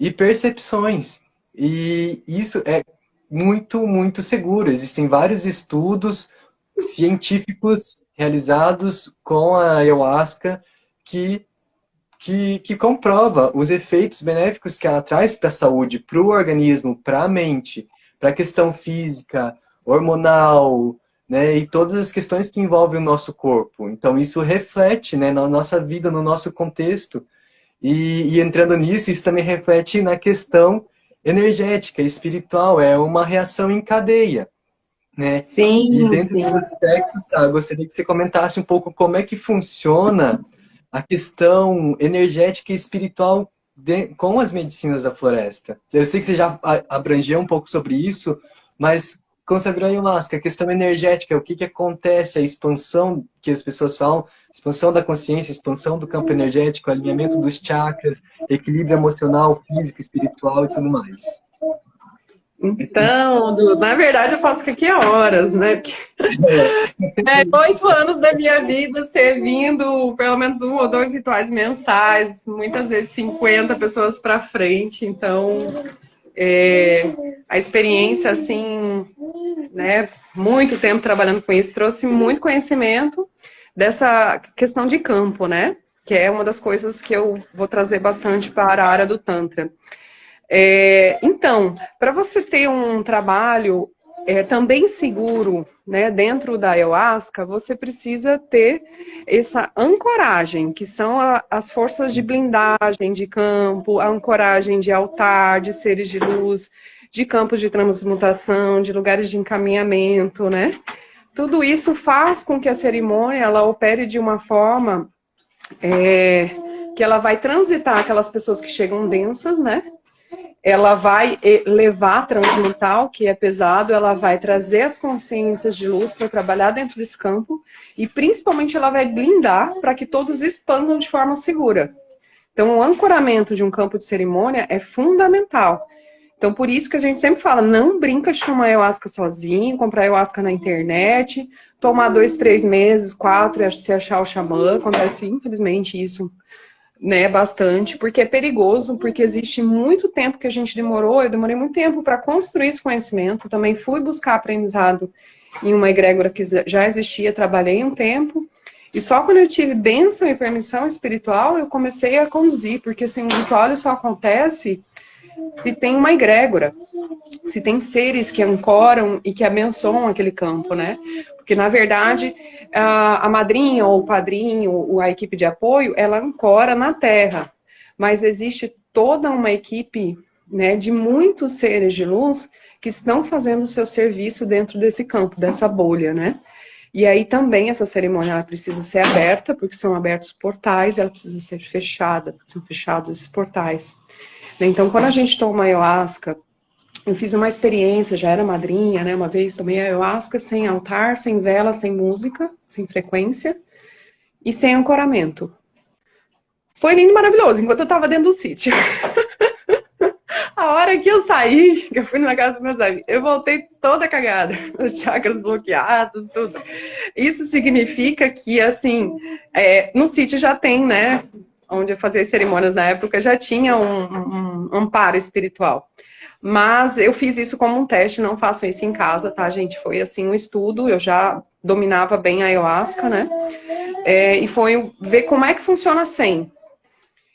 e percepções. E isso é muito, muito seguro. Existem vários estudos científicos realizados com a ayahuasca que que comprova os efeitos benéficos que ela traz para a saúde, para o organismo, para a mente, para a questão física, hormonal, né, e todas as questões que envolvem o nosso corpo. Então isso reflete, né, na nossa vida, no nosso contexto. E entrando nisso, isso também reflete na questão energética, espiritual, é uma reação em cadeia, né? E Sim, dentro sim. dos aspectos, gostaria que você comentasse um pouco como é que funciona a questão energética e espiritual com as medicinas da floresta. Eu sei que você já abrangeu um pouco sobre isso, mas com Sagrada Ayahuasca, a questão energética, o que que acontece, a expansão que as pessoas falam, expansão da consciência, expansão do campo energético, alinhamento dos chakras, equilíbrio emocional, físico, espiritual e tudo mais. Então, na verdade, eu posso ficar aqui há horas, né? Porque É, 8 anos da minha vida servindo pelo menos 1 ou 2 rituais mensais, muitas vezes 50 pessoas para frente. Então, a experiência, assim, né? Muito tempo trabalhando com isso, trouxe muito conhecimento dessa questão de campo, né? Que é uma das coisas que eu vou trazer bastante para a área do Tantra. Então, para você ter um trabalho também seguro, né, dentro da Ayahuasca, você precisa ter essa ancoragem, que são as forças de blindagem de campo, a ancoragem de altar, de seres de luz, de campos de transmutação, de lugares de encaminhamento, né? Tudo isso faz com que a cerimônia ela opere de uma forma que ela vai transitar aquelas pessoas que chegam densas, né? Ela vai levar, transmutar o que é pesado, ela vai trazer as consciências de luz para trabalhar dentro desse campo e principalmente ela vai blindar para que todos expandam de forma segura. Então o ancoramento de um campo de cerimônia é fundamental. Então por isso que a gente sempre fala, não brinca de tomar ayahuasca sozinho, comprar ayahuasca na internet, tomar 2, 3 meses, 4 e se achar o xamã, acontece infelizmente isso, né, bastante, porque é perigoso, porque existe muito tempo que a gente demorou, eu demorei muito tempo para construir esse conhecimento, também fui buscar aprendizado em uma egrégora que já existia, trabalhei um tempo, e só quando eu tive bênção e permissão espiritual, eu comecei a conduzir, porque assim, um ritual só acontece se tem uma egrégora, se tem seres que ancoram e que abençoam aquele campo, né? Porque, na verdade, a madrinha ou o padrinho, ou a equipe de apoio, ela ancora na terra. Mas existe toda uma equipe, né, de muitos seres de luz que estão fazendo o seu serviço dentro desse campo, dessa bolha, né? E aí também essa cerimônia ela precisa ser aberta, porque são abertos portais, ela precisa ser fechada, são fechados esses portais. Então, quando a gente toma ayahuasca, eu fiz uma experiência, já era madrinha, né? Uma vez tomei ayahuasca sem altar, sem vela, sem música, sem frequência e sem ancoramento. Foi lindo e maravilhoso, enquanto eu tava dentro do sítio. A hora que eu saí, que eu fui na casa dos meus amigos, eu voltei toda cagada, os chakras bloqueados, tudo. Isso significa que, assim, no sítio já tem, né? Onde eu fazia cerimônias na época, já tinha um amparo espiritual. Mas eu fiz isso como um teste, não façam isso em casa, tá, gente? Foi, assim, um estudo, eu já dominava bem a ayahuasca, né? E foi ver como é que funciona sem.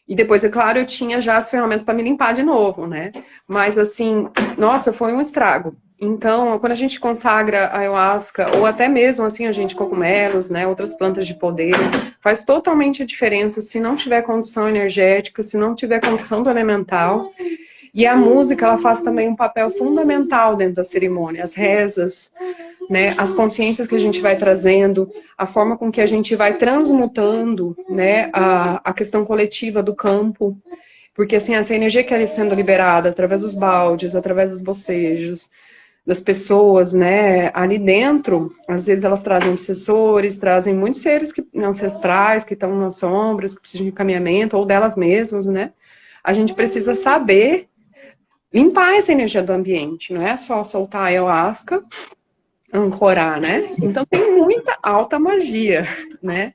E depois, é claro, eu tinha já as ferramentas para me limpar de novo, né? Mas, assim, nossa, foi um estrago. Então, quando a gente consagra a ayahuasca, ou até mesmo, assim, a gente cogumelos, né, outras plantas de poder, faz totalmente a diferença se não tiver condição energética, se não tiver condição do elemental. E a música, ela faz também um papel fundamental dentro da cerimônia. As rezas, né, as consciências que a gente vai trazendo, a forma com que a gente vai transmutando, né, a questão coletiva do campo. Porque, assim, essa energia que é sendo liberada através dos baldes, através dos bocejos, das pessoas, né, ali dentro, às vezes elas trazem obsessores, trazem muitos seres ancestrais que estão nas sombras, que precisam de encaminhamento, ou delas mesmas, né? A gente precisa saber limpar essa energia do ambiente, não é só soltar a ayahuasca, ancorar, né? Então tem muita alta magia, né?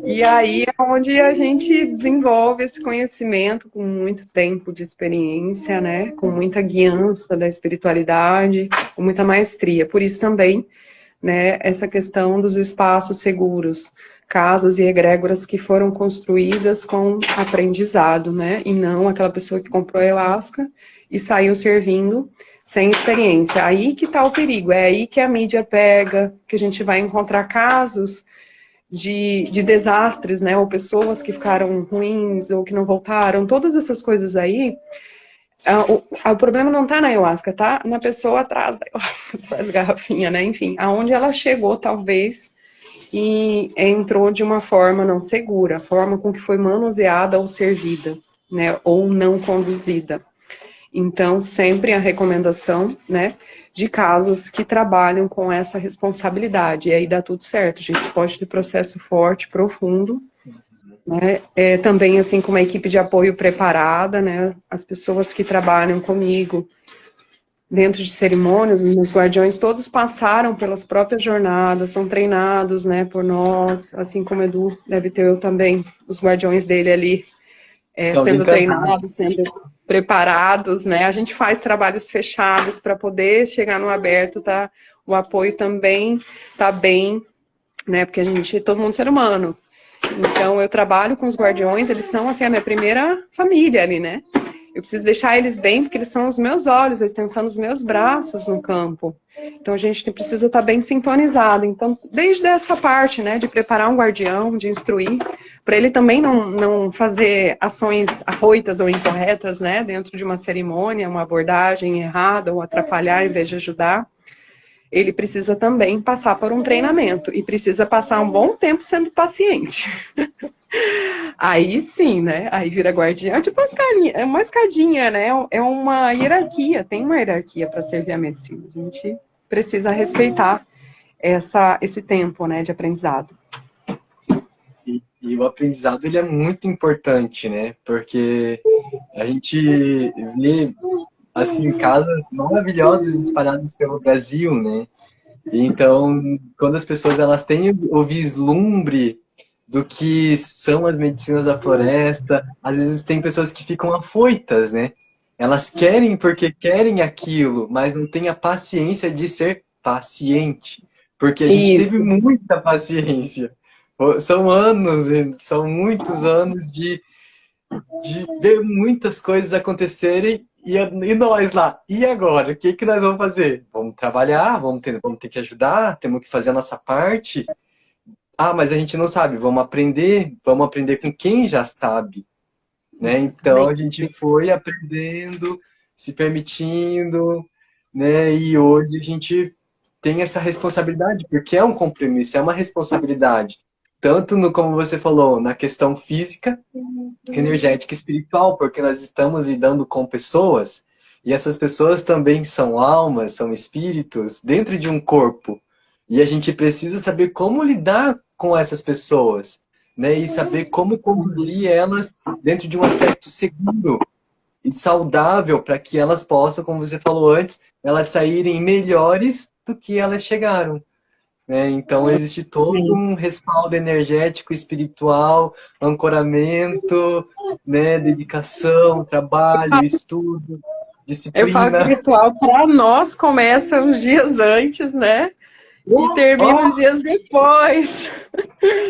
E aí é onde a gente desenvolve esse conhecimento com muito tempo de experiência, né? Com muita guiança da espiritualidade, com muita maestria. Por isso também, né, essa questão dos espaços seguros. casas e egrégoras que foram construídas com aprendizado, né? E não aquela pessoa que comprou ayahuasca e saiu servindo sem experiência. Aí que está o perigo, é aí que a mídia pega, que a gente vai encontrar casos de desastres, né? Ou pessoas que ficaram ruins ou que não voltaram, todas essas coisas aí. O problema não está na ayahuasca, tá na pessoa atrás da ayahuasca, das garrafinhas, né? Enfim, aonde ela chegou, talvez, e entrou de uma forma não segura, a forma com que foi manuseada ou servida, né? Ou não conduzida. Então, sempre a recomendação, né, de casas que trabalham com essa responsabilidade. E aí dá tudo certo. A gente pode ter processo forte, profundo, né? Também, assim, com uma equipe de apoio preparada, né? As pessoas que trabalham comigo dentro de cerimônias, os meus guardiões, todos passaram pelas próprias jornadas, são treinados, né, por nós, assim como o Edu deve ter, eu também, os guardiões dele ali, sendo treinados, sendo preparados, né? A gente faz trabalhos fechados para poder chegar no aberto, tá? O apoio também tá bem, né? Porque todo mundo é ser humano. Então, eu trabalho com os guardiões, eles são, assim, a minha primeira família ali, né? Eu preciso deixar eles bem, porque eles são os meus olhos, a extensão dos meus braços no campo. Então, a gente precisa estar bem sintonizado. Então, desde essa parte, né, de preparar um guardião, de instruir, para ele também não fazer ações afoitas ou incorretas, né, dentro de uma cerimônia, uma abordagem errada ou atrapalhar em vez de ajudar. Ele precisa também passar por um treinamento e precisa passar um bom tempo sendo paciente. Aí sim, né? Aí vira guardião, tipo uma escadinha, né? É uma hierarquia, tem uma hierarquia para servir a medicina. A gente precisa respeitar esse tempo, né, de aprendizado. E o aprendizado, ele é muito importante, né? Porque a gente vê, assim, casas maravilhosas espalhadas pelo Brasil, né? Então, quando as pessoas elas têm o vislumbre do que são as medicinas da floresta, às vezes tem pessoas que ficam afoitas, né? Elas querem porque querem aquilo, mas não têm a paciência de ser paciente. Porque a gente Isso. teve muita paciência. São anos, são muitos anos de ver muitas coisas acontecerem e nós lá. E agora? O que que nós vamos fazer? Vamos trabalhar, vamos ter que ajudar, temos que fazer a nossa parte. Ah, mas a gente não sabe, vamos aprender com quem já sabe, né? Então a gente foi aprendendo, se permitindo, né? E hoje a gente tem essa responsabilidade, porque é um compromisso, é uma responsabilidade. Tanto no, como você falou, na questão física, energética e espiritual, porque nós estamos lidando com pessoas, e essas pessoas também são almas, são espíritos dentro de um corpo. E a gente precisa saber como lidar com essas pessoas, né? E saber como conduzir elas dentro de um aspecto seguro e saudável para que elas possam, como você falou antes, elas saírem melhores do que elas chegaram. Né? Então existe todo um respaldo energético, espiritual, ancoramento, né? Dedicação, trabalho, estudo, Eu falo que o disciplina. ritual para nós começa uns dias antes, né? E termina uns dias depois.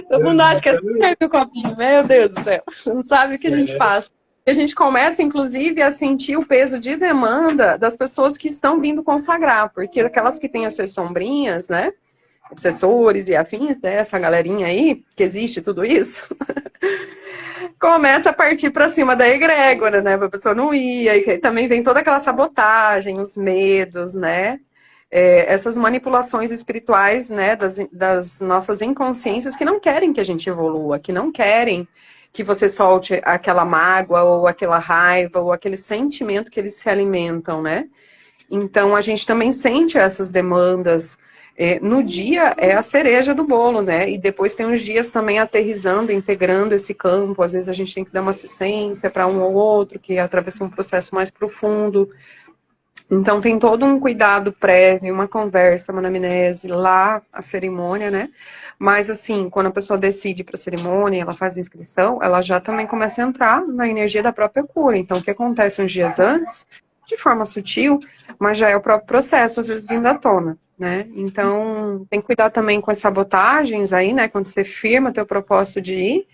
Todo mundo acha que é sempre o copinho. Meu Deus do céu. Não sabe o que a gente faz. E a gente começa, inclusive, a sentir o peso de demanda das pessoas que estão vindo consagrar. Porque aquelas que têm as suas sombrinhas, né? Obsessores e afins, né? Essa galerinha aí, que existe tudo isso. Começa a partir para cima da egrégora, né? Para a pessoa não ir. Aí também vem toda aquela sabotagem, os medos, né? Essas manipulações espirituais, né, das nossas inconsciências que não querem que a gente evolua, que não querem que você solte aquela mágoa ou aquela raiva ou aquele sentimento que eles se alimentam, né? Então a gente também sente essas demandas. No dia é a cereja do bolo, né? E depois tem uns dias também aterrissando, integrando esse campo. Às vezes a gente tem que dar uma assistência para um ou outro que atravessa um processo mais profundo. Então tem todo um cuidado prévio, uma conversa, uma anamnese, lá a cerimônia, né? Mas assim, quando a pessoa decide para a cerimônia, ela faz a inscrição, ela já também começa a entrar na energia da própria cura. Então o que acontece uns dias antes de forma sutil, mas já é o próprio processo, às vezes, vindo à tona, né? Então, tem que cuidar também com as sabotagens aí, né? Quando você firma teu propósito de ir,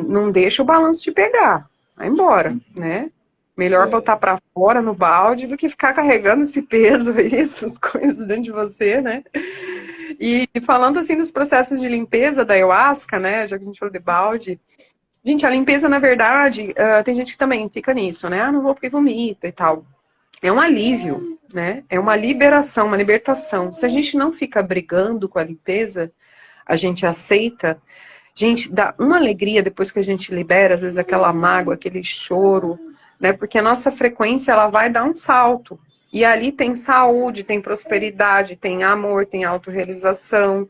não deixa o balanço te pegar, vai embora, né? Melhor É, botar para fora no balde do que ficar carregando esse peso aí, essas coisas dentro de você, né? E falando assim dos processos de limpeza da ayahuasca, né? Já que a gente falou de balde, gente, a limpeza, na verdade, tem gente que também fica nisso, né? Ah, não vou porque vomita e tal. É um alívio, né? É uma liberação, uma libertação. Se a gente não fica brigando com a limpeza, a gente aceita, gente, dá uma alegria depois que a gente libera, às vezes aquela mágoa, aquele choro, né? Porque a nossa frequência, ela vai dar um salto. E ali tem saúde, tem prosperidade, tem amor, tem autorrealização,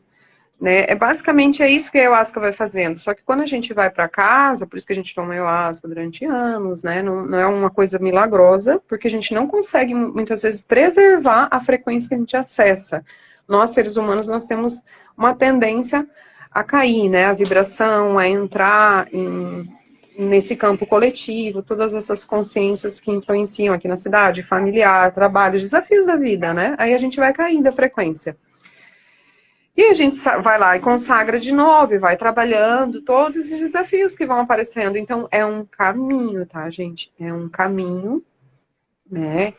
né? Basicamente é isso que a ayahuasca vai fazendo. Só que quando a gente vai para casa, por isso que a gente toma ayahuasca durante anos, né? Não é uma coisa milagrosa, porque a gente não consegue muitas vezes preservar a frequência que a gente acessa. Nós, seres humanos, nós temos uma tendência a cair, né? A vibração, a entrar nesse campo coletivo, todas essas consciências que influenciam aqui na cidade, familiar, trabalho, desafios da vida, né? Aí a gente vai caindo a frequência. E a gente vai lá e consagra de novo, e vai trabalhando todos esses desafios que vão aparecendo. Então, é um caminho, tá, gente? É um caminho, né?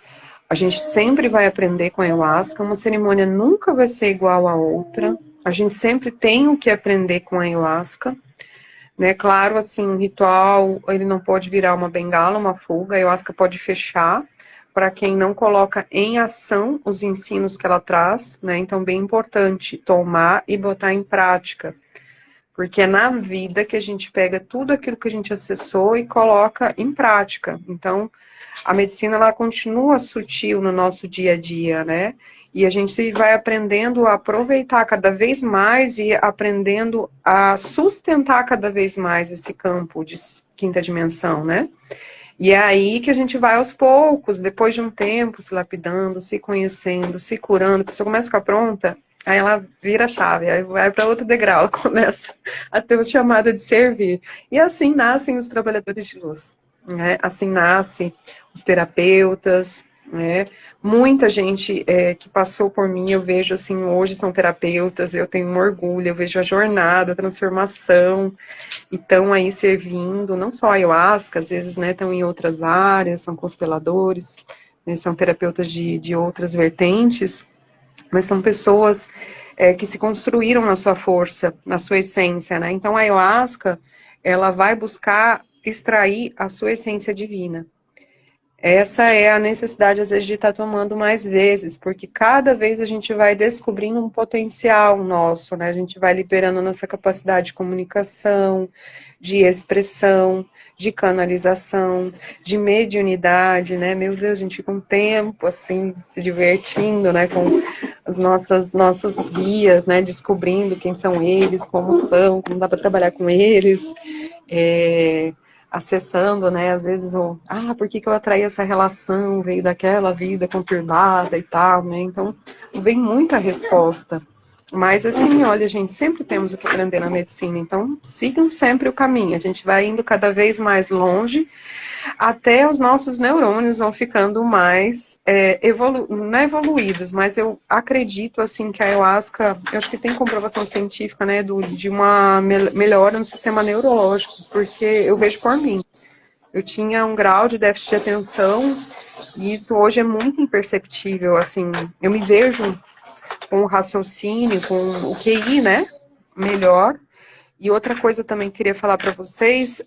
A gente sempre vai aprender com a ayahuasca, uma cerimônia nunca vai ser igual a outra. A gente sempre tem o que aprender com a ayahuasca, né? Claro, assim, um ritual, ele não pode virar uma bengala, uma fuga, a ayahuasca pode fechar, para quem não coloca em ação os ensinos que ela traz, né? Então, bem importante tomar e botar em prática. Porque é na vida que a gente pega tudo aquilo que a gente acessou e coloca em prática. Então, a medicina, ela continua sutil no nosso dia a dia, né? E a gente vai aprendendo a aproveitar cada vez mais e aprendendo a sustentar cada vez mais esse campo de quinta dimensão, né? E é aí que a gente vai aos poucos, depois de um tempo, se lapidando, se conhecendo, se curando. A pessoa começa a ficar pronta, aí ela vira a chave, aí vai para outro degrau, ela começa a ter o chamado de servir. E assim nascem os trabalhadores de luz, né? Assim nascem os terapeutas, né? Muita gente que passou por mim, eu vejo assim, hoje são terapeutas, eu tenho um orgulho, eu vejo a jornada, a transformação, e estão aí servindo, não só a ayahuasca, às vezes, né, estão em outras áreas, são consteladores, né, são terapeutas de outras vertentes, mas são pessoas que se construíram na sua força, na sua essência, né? Então a ayahuasca, ela vai buscar extrair a sua essência divina. Essa é a necessidade, às vezes, de estar tomando mais vezes, porque cada vez a gente vai descobrindo um potencial nosso, né? A gente vai liberando nossa capacidade de comunicação, de expressão, de canalização, de mediunidade, né? Meu Deus, a gente fica um tempo, assim, se divertindo, né? Com as nossos guias, né? Descobrindo quem são eles, como dá para trabalhar com eles, acessando, né, às vezes, por que eu atraí essa relação, veio daquela vida conturbada e tal, né, então, vem muita resposta, mas assim, olha, gente, sempre temos o que aprender na medicina, então, sigam sempre o caminho, a gente vai indo cada vez mais longe, até os nossos neurônios vão ficando mais não evoluídos, mas eu acredito assim que a ayahuasca, eu acho que tem comprovação científica, né, de uma melhora no sistema neurológico, porque eu vejo por mim. Eu tinha um grau de déficit de atenção e isso hoje é muito imperceptível, assim, eu me vejo com o raciocínio, com o QI, né, melhor. E outra coisa também que queria falar para vocês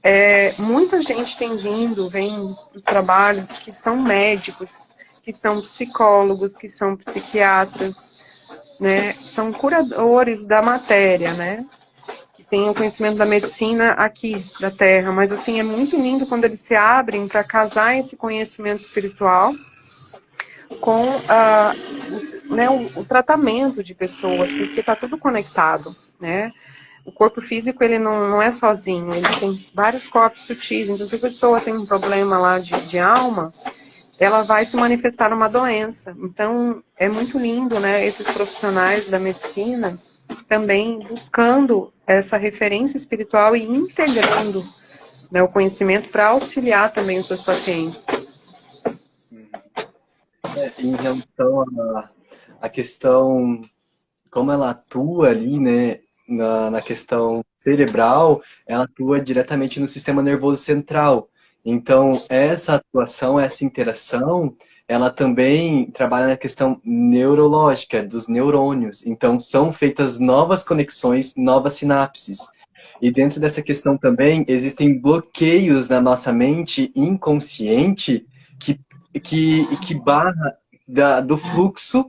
muita gente vem dos trabalhos que são médicos, que são psicólogos, que são psiquiatras, né, são curadores da matéria, né, que têm o conhecimento da medicina aqui da Terra, mas assim, é muito lindo quando eles se abrem para casar esse conhecimento espiritual com né, o tratamento de pessoas, porque está tudo conectado, né. O corpo físico, ele não é sozinho, ele tem vários corpos sutis. Então, se a pessoa tem um problema lá de alma, ela vai se manifestar numa doença. Então, é muito lindo, né, esses profissionais da medicina também buscando essa referência espiritual e integrando, né, o conhecimento para auxiliar também os seus pacientes. em relação à questão, como ela atua ali, né, na questão cerebral, ela atua diretamente no sistema nervoso central. Então, essa atuação, essa interação, ela também trabalha na questão neurológica, dos neurônios. Então, são feitas novas conexões, novas sinapses. E dentro dessa questão também, existem bloqueios na nossa mente inconsciente que, que barra do fluxo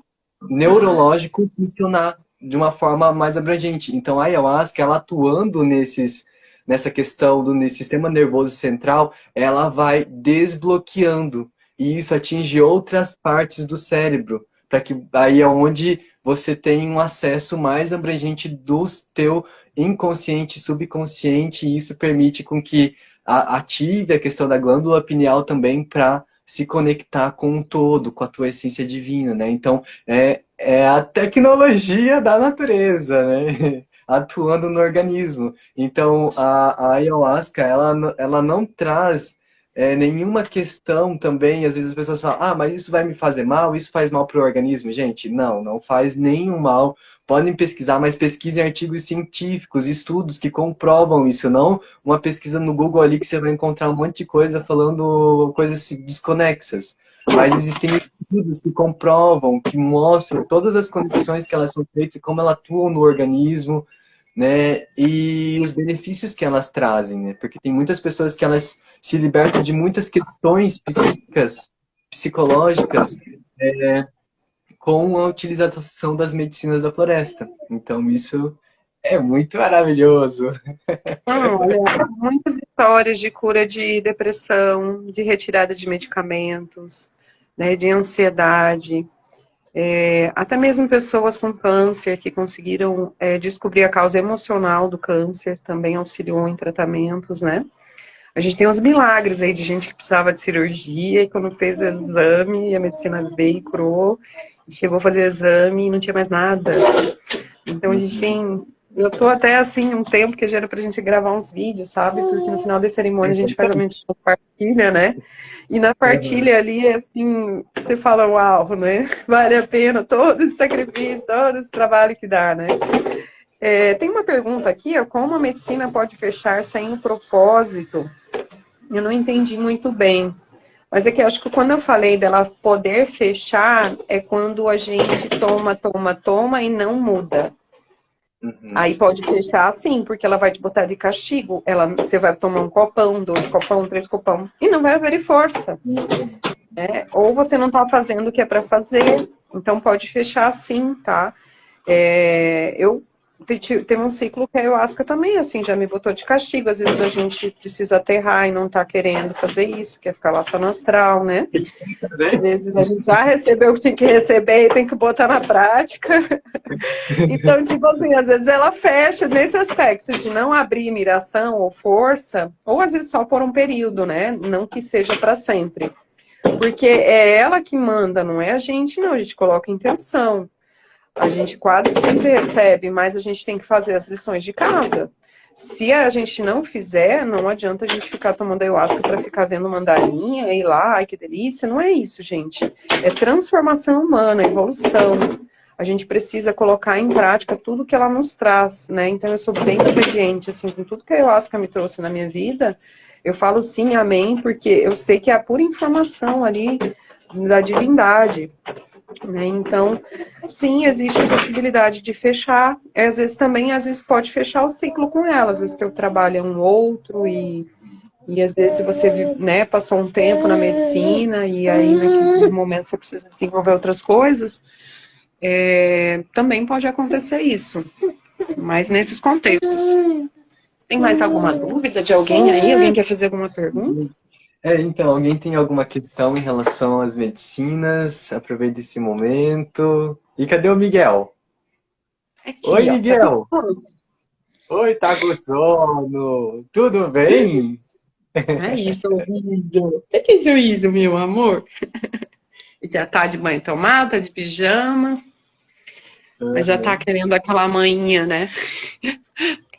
neurológico funcionar de uma forma mais abrangente. Então, a ayahuasca, ela atuando nessa questão do sistema nervoso central, ela vai desbloqueando. E isso atinge outras partes do cérebro, para que aí é onde você tem um acesso mais abrangente do teu inconsciente, subconsciente, e isso permite com que ative a questão da glândula pineal também para se conectar com o todo, com a tua essência divina, né? Então, é a tecnologia da natureza, né? Atuando no organismo. Então, a ayahuasca, ela não traz nenhuma questão também. Às vezes as pessoas falam, ah, mas isso vai me fazer mal? Isso faz mal para o organismo? Gente, não faz nenhum mal. Podem pesquisar, mas pesquisem artigos científicos, estudos que comprovam isso, não uma pesquisa no Google ali que você vai encontrar um monte de coisa falando coisas desconexas. Mas existem estudos que comprovam, que mostram todas as conexões que elas são feitas e como elas atuam no organismo, né? E os benefícios que elas trazem, né? Porque tem muitas pessoas que elas se libertam de muitas questões psíquicas, psicológicas, com a utilização das medicinas da floresta. Então, isso é muito maravilhoso. Olha, muitas histórias de cura de depressão, de retirada de medicamentos, né, de ansiedade. Até mesmo pessoas com câncer que conseguiram descobrir a causa emocional do câncer, também auxiliou em tratamentos, né? A gente tem uns milagres aí de gente que precisava de cirurgia e quando fez o exame, a medicina veio e curou, chegou a fazer exame e não tinha mais nada. Então a gente tem... Eu tô até assim, um tempo que já era pra gente gravar uns vídeos, sabe? Porque no final da cerimônia a gente faz a meditação partilha, né? E na partilha ali, assim, você fala, uau, né? Vale a pena todo esse sacrifício, todo esse trabalho que dá, né? Tem uma pergunta aqui, ó, como a medicina pode fechar sem um propósito? Eu não entendi muito bem. Mas é que eu acho que quando eu falei dela poder fechar, é quando a gente toma e não muda. Aí pode fechar sim, porque ela vai te botar de castigo. Você vai tomar um copão, 2 copão, 3 copão, e não vai haver força. Ou você não tá fazendo o que é para fazer, então pode fechar sim, tá? Teve um ciclo que a ayahuasca também, assim, já me botou de castigo. Às vezes a gente precisa aterrar e não tá querendo fazer isso, quer ficar lá só no astral, né? Às vezes a gente já recebeu o que tinha que receber e tem que botar na prática. Então, tipo assim, às vezes ela fecha nesse aspecto de não abrir miração ou força, ou às vezes só por um período, né? Não que seja para sempre. Porque é ela que manda, não é a gente, não. A gente coloca intenção. A gente quase sempre recebe, mas a gente tem que fazer as lições de casa. Se a gente não fizer, não adianta a gente ficar tomando ayahuasca para ficar vendo mandarinha e ir lá, ai que delícia. Não é isso, gente. É transformação humana, evolução. A gente precisa colocar em prática tudo que ela nos traz, né? Então eu sou bem obediente, assim, com tudo que a ayahuasca me trouxe na minha vida. Eu falo sim, amém, porque eu sei que é a pura informação ali da divindade. Né? Então, sim, existe a possibilidade de fechar. Às vezes pode fechar o ciclo com ela. Às vezes teu trabalho é um outro e às vezes se você, né, passou um tempo na medicina e aí naquele momento você precisa desenvolver outras coisas, também pode acontecer isso. Mas nesses contextos. Tem mais alguma dúvida de alguém aí? Alguém quer fazer alguma pergunta? Então, alguém tem alguma questão em relação às medicinas? Aproveita esse momento. E cadê o Miguel? Aqui, Oi, ó, Miguel! Oi, tá com sono? Tudo bem? Aí, sorriso. Que sorriso, meu amor? Já tá de banho tomado, tá de pijama, mas já tá querendo aquela manhinha, né?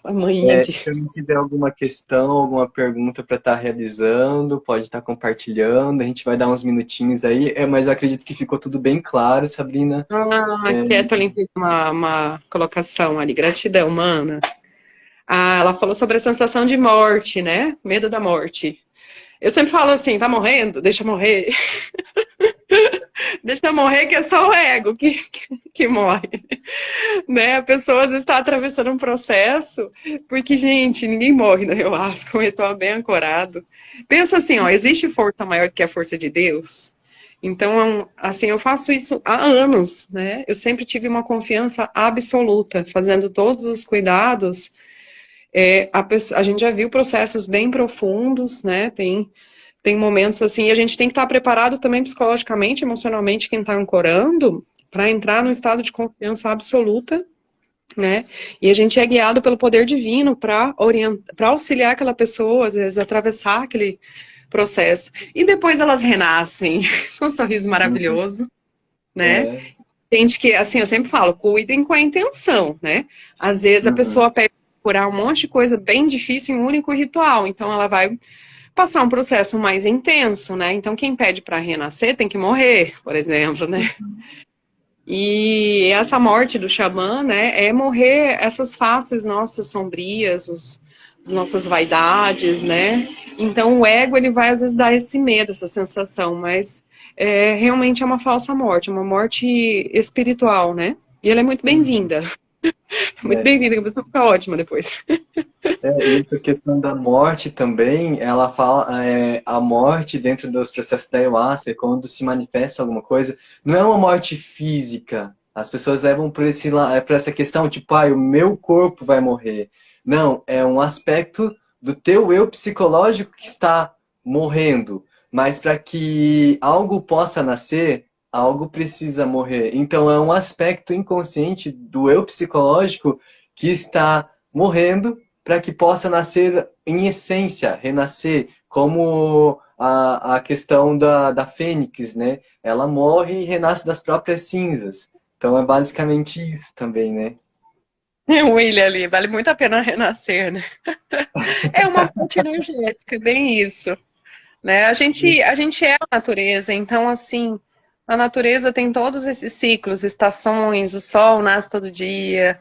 Manhinha de... Se eu não tiver alguma questão, alguma pergunta para estar realizando, pode estar compartilhando. A gente vai dar uns minutinhos aí, mas eu acredito que ficou tudo bem claro, Sabrina. Ah, Kathleen fez uma colocação ali. Gratidão, mana. Ah, ela falou sobre a sensação de morte, né? Medo da morte. Eu sempre falo assim, tá morrendo? Deixa morrer. Deixa morrer que é só o ego que morre. Né? A pessoa às vezes está atravessando um processo, porque, gente, ninguém morre no ayahuasca, um ritual bem ancorado. Pensa assim, ó, existe força maior que a força de Deus? Então, assim, eu faço isso há anos, né? Eu sempre tive uma confiança absoluta, fazendo todos os cuidados. A gente já viu processos bem profundos, né? Tem momentos assim, e a gente tem que estar preparado também psicologicamente, emocionalmente, quem está ancorando, para entrar num estado de confiança absoluta, né? E a gente é guiado pelo poder divino para auxiliar aquela pessoa, às vezes, a atravessar aquele processo. E depois elas renascem com um sorriso Uhum. maravilhoso, né? É. Gente que, assim, eu sempre falo, cuidem com a intenção, né? Às vezes a Uhum. pessoa pede curar um monte de coisa bem difícil em um único ritual, então ela vai passar um processo mais intenso, né? Então quem pede para renascer tem que morrer, por exemplo, né? Uhum. E essa morte do xamã, né, é morrer essas faces nossas sombrias, as nossas vaidades, né? Então o ego ele vai às vezes dar esse medo, essa sensação, mas realmente é uma falsa morte, uma morte espiritual, né? E ela é muito Uhum. bem-vinda, muito É. bem-vinda, que a pessoa fica ótima depois. E essa questão da morte também, ela fala, a morte dentro dos processos da ayahuasca, quando se manifesta alguma coisa, não é uma morte física. As pessoas levam por essa questão, tipo, o meu corpo vai morrer. Não, é um aspecto do teu eu psicológico que está morrendo. Mas para que algo possa nascer, algo precisa morrer. Então é um aspecto inconsciente do eu psicológico que está morrendo para que possa nascer em essência, renascer, como a questão da fênix, né? Ela morre e renasce das próprias cinzas. Então é basicamente isso também, né? O William ali, vale muito a pena renascer, né? É uma fonte energética, bem isso. Né? A gente é a natureza, então, assim, a natureza tem todos esses ciclos, estações, o sol nasce todo dia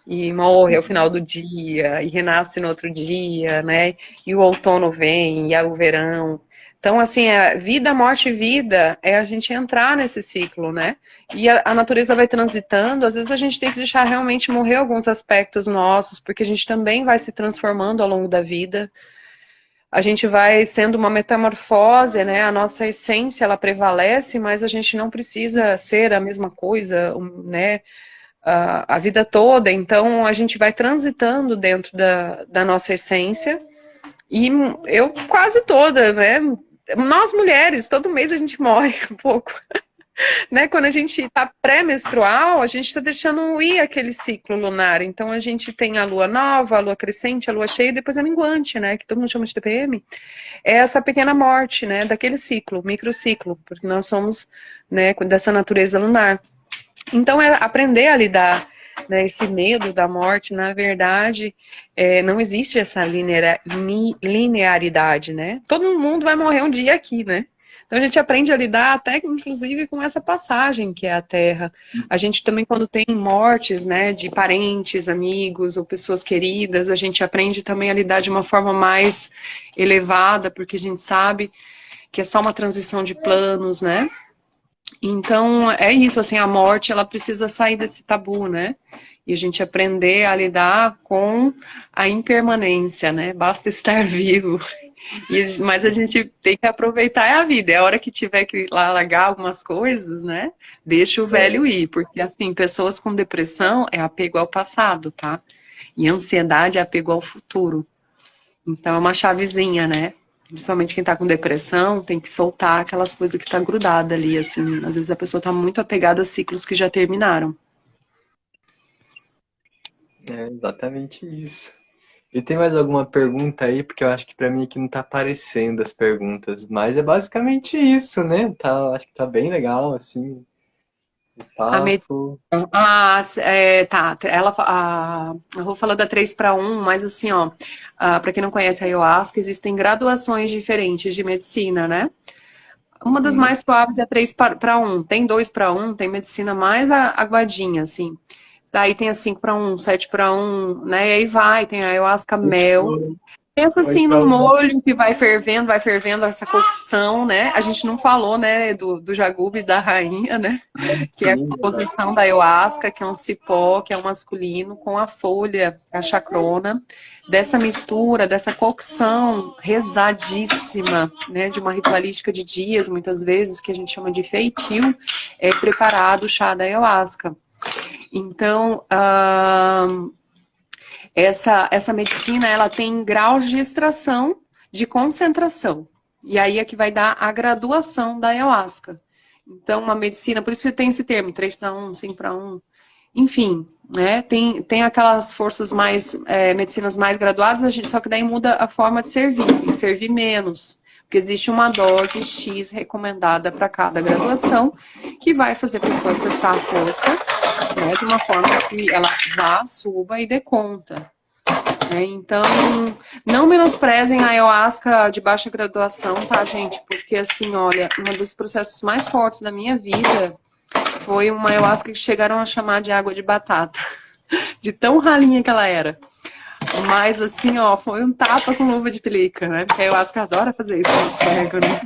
e morre ao final do dia, e renasce no outro dia, né? E o outono vem, e o verão. Então, assim, vida, morte e vida é a gente entrar nesse ciclo, né? E a natureza vai transitando, às vezes a gente tem que deixar realmente morrer alguns aspectos nossos, porque a gente também vai se transformando ao longo da vida, a gente vai sendo uma metamorfose, né? A nossa essência ela prevalece, mas a gente não precisa ser a mesma coisa, né? A vida toda. Então a gente vai transitando dentro da nossa essência e eu quase toda, né? Nós mulheres, todo mês a gente morre um pouco. Né? Quando a gente está pré-menstrual, a gente está deixando ir aquele ciclo lunar. Então a gente tem a lua nova, a lua crescente, a lua cheia e depois a minguante, né? Que todo mundo chama de TPM. É essa pequena morte, né? Daquele ciclo, microciclo, porque nós somos, né, dessa natureza lunar. Então é aprender a lidar, né, esse medo da morte, na verdade, não existe essa linearidade, né? Todo mundo vai morrer um dia aqui, né? Então a gente aprende a lidar até, inclusive, com essa passagem que é a Terra. A gente também, quando tem mortes, né, de parentes, amigos ou pessoas queridas, a gente aprende também a lidar de uma forma mais elevada, porque a gente sabe que é só uma transição de planos, né? Então, é isso, assim, a morte, ela precisa sair desse tabu, né? E a gente aprender a lidar com a impermanência, né? Basta estar vivo. Mas a gente tem que aproveitar a vida. É a hora que tiver que lá largar algumas coisas, né? Deixa o velho É, ir. Porque, assim, pessoas com depressão é apego ao passado, tá? E ansiedade é apego ao futuro. Então, é uma chavezinha, né? Principalmente quem tá com depressão, tem que soltar aquelas coisas que tá grudada ali, assim. Às vezes a pessoa tá muito apegada a ciclos que já terminaram. é exatamente isso. E tem mais alguma pergunta aí? Porque eu acho que pra mim aqui não tá aparecendo as perguntas. Mas é basicamente isso, né? Tá, acho que tá bem legal, assim. A med... Papo. tá, a Rô falou da 3 para 1, mas assim, ó, para quem não conhece a Ayahuasca, existem graduações diferentes de medicina, né? Uma das Hum. mais suaves é 3 para 1, tem 2 para 1, tem medicina mais aguadinha, assim. Daí tem a 5 para 1, 7 para 1, né? E aí vai, tem a Ayahuasca mel. Pensa Pode assim num falar. molho que vai fervendo essa cocção, né? A gente não falou, né, do jagube e da rainha, né? Que é a Sim, composição da ayahuasca, que é um cipó, que é um masculino, com a folha, a chacrona, dessa mistura, dessa cocção rezadíssima, né, de uma ritualística de dias, muitas vezes, que a gente chama de feitio, é preparado o chá da ayahuasca. Então, essa medicina, ela tem graus de extração, de concentração. E aí é que vai dar a graduação da ayahuasca. Então, uma medicina, por isso que tem esse termo, 3 para 1, 5 para 1, enfim, né? Tem aquelas forças mais, medicinas mais graduadas, só que daí muda a forma de servir, tem que servir menos. Porque existe uma dose X recomendada para cada graduação, que vai fazer a pessoa acessar a força, né, de uma forma que ela vá, suba e dê conta. Então, não menosprezem a ayahuasca de baixa graduação, tá, gente? Porque, assim, olha, um dos processos mais fortes da minha vida foi uma ayahuasca que chegaram a chamar de água de batata, de tão ralinha que ela era. Mas, assim, ó, foi um tapa com luva de pelica, né? Porque a ayahuasca adora fazer isso no cego, né?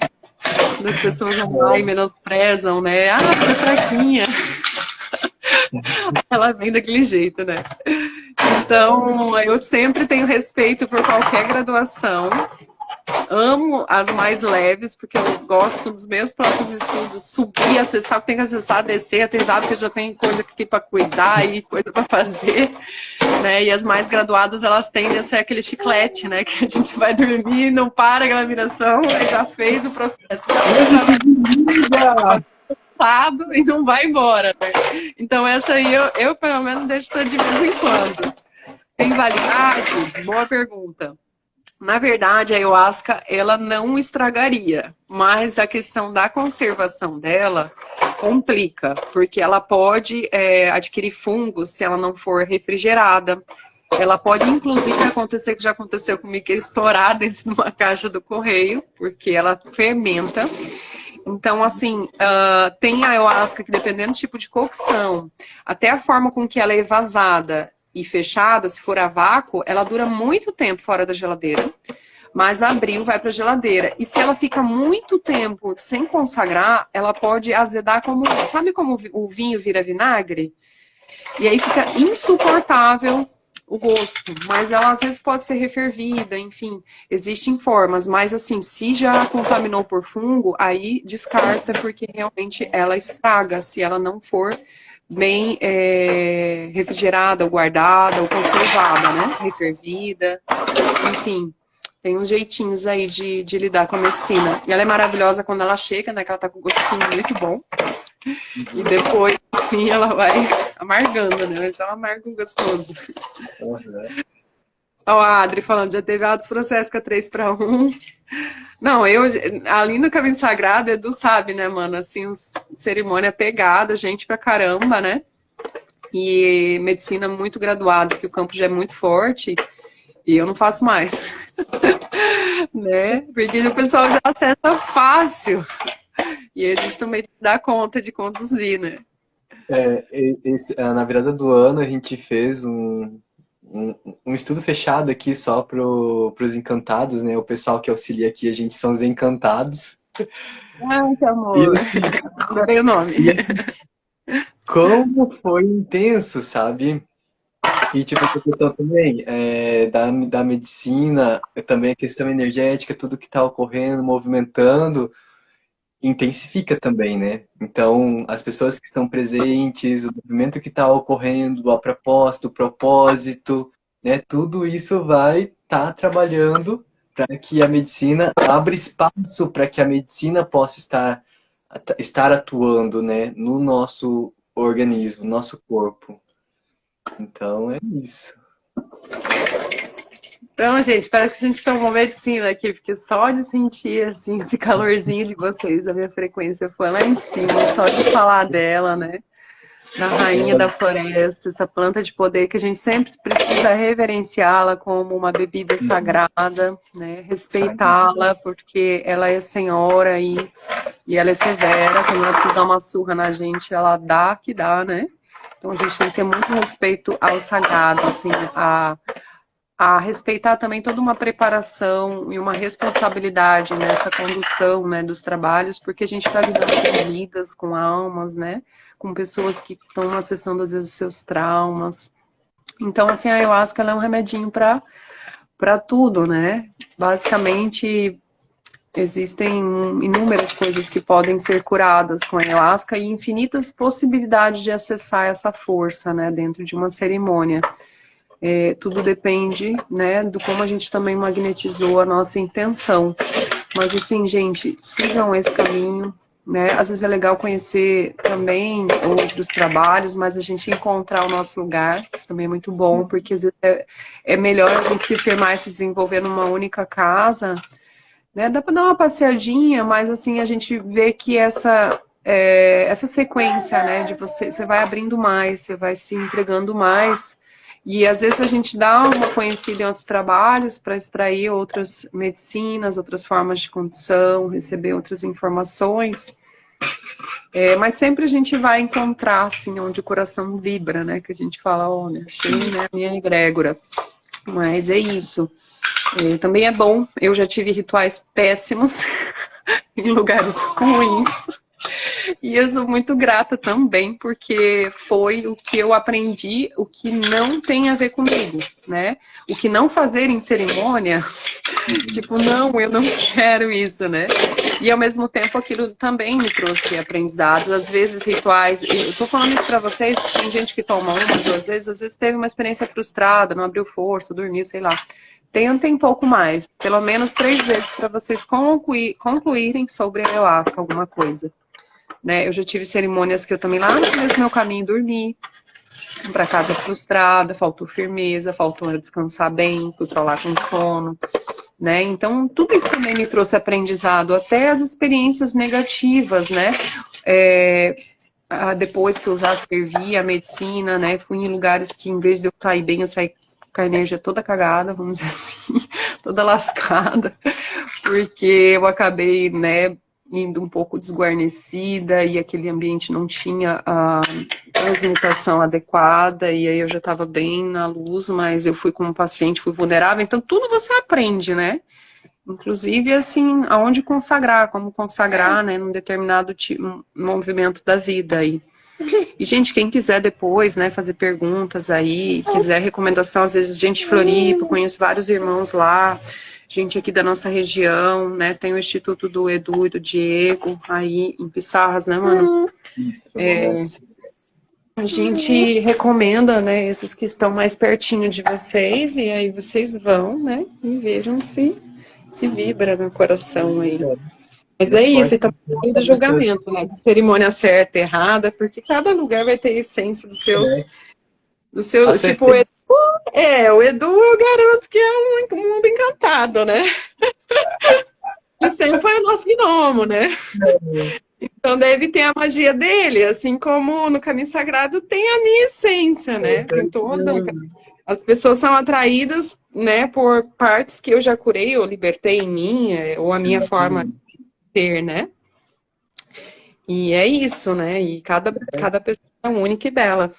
Quando as pessoas vão lá e menosprezam, né? Ah, você é fraquinha. Ela vem daquele jeito, né? Então, eu sempre tenho respeito por qualquer graduação. Amo as mais leves, porque eu gosto dos meus próprios estudos, subir, acessar o que tem que acessar, descer, apesar que eu já tenho coisa aqui para cuidar e coisa para fazer, né? E as mais graduadas, elas tendem a ser aquele chiclete, né? Que a gente vai dormir, não para aquela viração, aí já fez o processo, já fez a e não vai embora, né? Então essa aí eu pelo menos deixo para de vez em quando. Tem validade? Boa pergunta. Na verdade, a ayahuasca, ela não estragaria, mas a questão da conservação dela complica, porque ela pode adquirir fungos se ela não for refrigerada. Ela pode, inclusive, acontecer, que já aconteceu comigo, que é estourar dentro de uma caixa do correio, porque ela fermenta. Então, assim, tem a ayahuasca que, dependendo do tipo de cocção, até a forma com que ela é evasada e fechada, se for a vácuo, ela dura muito tempo fora da geladeira, mas abriu, vai para a geladeira. E se ela fica muito tempo sem consagrar, ela pode azedar como... Sabe como o vinho vira vinagre? E aí fica insuportável o gosto, mas ela às vezes pode ser refervida, enfim, existem formas, mas assim, se já contaminou por fungo, aí descarta, porque realmente ela estraga, se ela não for bem refrigerada, ou guardada, ou conservada, né, refervida, enfim, tem uns jeitinhos aí de lidar com a medicina. E ela é maravilhosa quando ela chega, né, que ela tá com um gostinho muito bom, e depois, sim, ela vai amargando, né? Mas é um amargo gostoso. Uhum. Ó, a Adri falando, já teve altos processos com a 3 para 1. Não, ali no Caminho Sagrado, Edu sabe, né, mano? Assim, cerimônia pegada, gente pra caramba, né? E medicina muito graduada, que o campo já é muito forte, e eu não faço mais. Né? Porque o pessoal já acessa fácil. E a gente também dá conta de conduzir, né? Na virada do ano a gente fez um, um estudo fechado aqui só pros encantados, né? O pessoal que auxilia aqui, a gente são os encantados. Ai, que E amor. assim, Adorei o nome. e assim, como foi intenso, sabe? E tipo, essa questão também da medicina, também a questão energética, tudo que está ocorrendo, movimentando, intensifica também, né? Então, as pessoas que estão presentes, o movimento que está ocorrendo, a proposta, o propósito, né? Tudo isso vai estar trabalhando para que a medicina abra espaço para que a medicina possa estar atuando, né? No nosso organismo, no nosso corpo. Então, é isso. Então, gente, parece que a gente tomou medicina aqui, porque só de sentir, assim, esse calorzinho de vocês, a minha frequência foi lá em cima, só de falar dela, né? da rainha da floresta, essa planta de poder que a gente sempre precisa reverenciá-la como uma bebida sagrada, né? Respeitá-la, porque ela é senhora e ela é severa. Quando ela precisa dar uma surra na gente, ela dá que dá, né? Então a gente tem que ter muito respeito ao sagrado, assim, a respeitar também toda uma preparação e uma responsabilidade nessa condução, né, dos trabalhos, porque a gente está lidando com vidas, com almas, né, com pessoas que estão acessando às vezes seus traumas. Então, assim, a ayahuasca ela é um remedinho para tudo, né? Basicamente, existem inúmeras coisas que podem ser curadas com a ayahuasca e infinitas possibilidades de acessar essa força, né, dentro de uma cerimônia. Tudo depende, né, do como a gente também magnetizou a nossa intenção. Mas assim, gente, sigam esse caminho, né? Às vezes é legal conhecer também outros trabalhos, mas a gente encontrar o nosso lugar, isso também é muito bom, porque às vezes é melhor a gente se firmar e se desenvolver numa única casa, né? Dá para dar uma passeadinha, mas assim, a gente vê que essa sequência, né, de você vai abrindo mais, você vai se entregando mais. E às vezes a gente dá uma conhecida em outros trabalhos para extrair outras medicinas, outras formas de condução, receber outras informações. Mas sempre a gente vai encontrar, assim, onde o coração vibra, né? Que a gente fala, olha, achei, né, a minha egrégora. Mas é isso. Também é bom, eu já tive rituais péssimos em lugares ruins. E eu sou muito grata também, porque foi o que eu aprendi, o que não tem a ver comigo, né? O que não fazer em cerimônia, tipo, não, eu não quero isso, né? E ao mesmo tempo aquilo também me trouxe aprendizados, às vezes rituais, eu tô falando isso pra vocês, tem gente que toma uma, duas vezes, às vezes teve uma experiência frustrada, não abriu força, dormiu, sei lá. Tentem um pouco mais, pelo menos 3 vezes para vocês concluírem sobre a ayahuasca, alguma coisa. Né? Eu já tive cerimônias que eu também lá no começo do meu caminho dormi, para casa frustrada, faltou firmeza, faltou descansar bem, controlar com sono, né? Então tudo isso também me trouxe aprendizado, até as experiências negativas, né? Depois que eu já servi a medicina, né? Fui em lugares que em vez de eu sair bem, eu saí com a energia toda cagada, vamos dizer assim, toda lascada, porque eu acabei, né, indo um pouco desguarnecida e aquele ambiente não tinha a transmutação adequada e aí eu já estava bem na luz, mas eu fui como paciente, fui vulnerável, então tudo você aprende, né? Inclusive, assim, aonde consagrar, como consagrar, né, num determinado movimento da vida aí. E, gente, quem quiser depois, né, fazer perguntas aí, quiser recomendação, às vezes, gente de Floripa, conheço vários irmãos lá, gente aqui da nossa região, né, tem o Instituto do Edu e do Diego, aí em Pissarras, né, mano? Isso, A gente recomenda, né, esses que estão mais pertinho de vocês, e aí vocês vão, né, e vejam se vibra no coração aí. Mas é isso, então, do julgamento, né? Cerimônia certa, errada, porque cada lugar vai ter a essência dos seus. Do seu, tipo, o Edu, eu garanto que é um mundo encantado, né? E sempre foi o nosso gnomo, né? Então deve ter a magia dele, assim como no caminho sagrado tem a minha essência, né? Tem toda. As pessoas são atraídas, né, por partes que eu já curei ou libertei em mim, ou a minha forma de ser, né? E é isso, né? E cada pessoa é única e bela.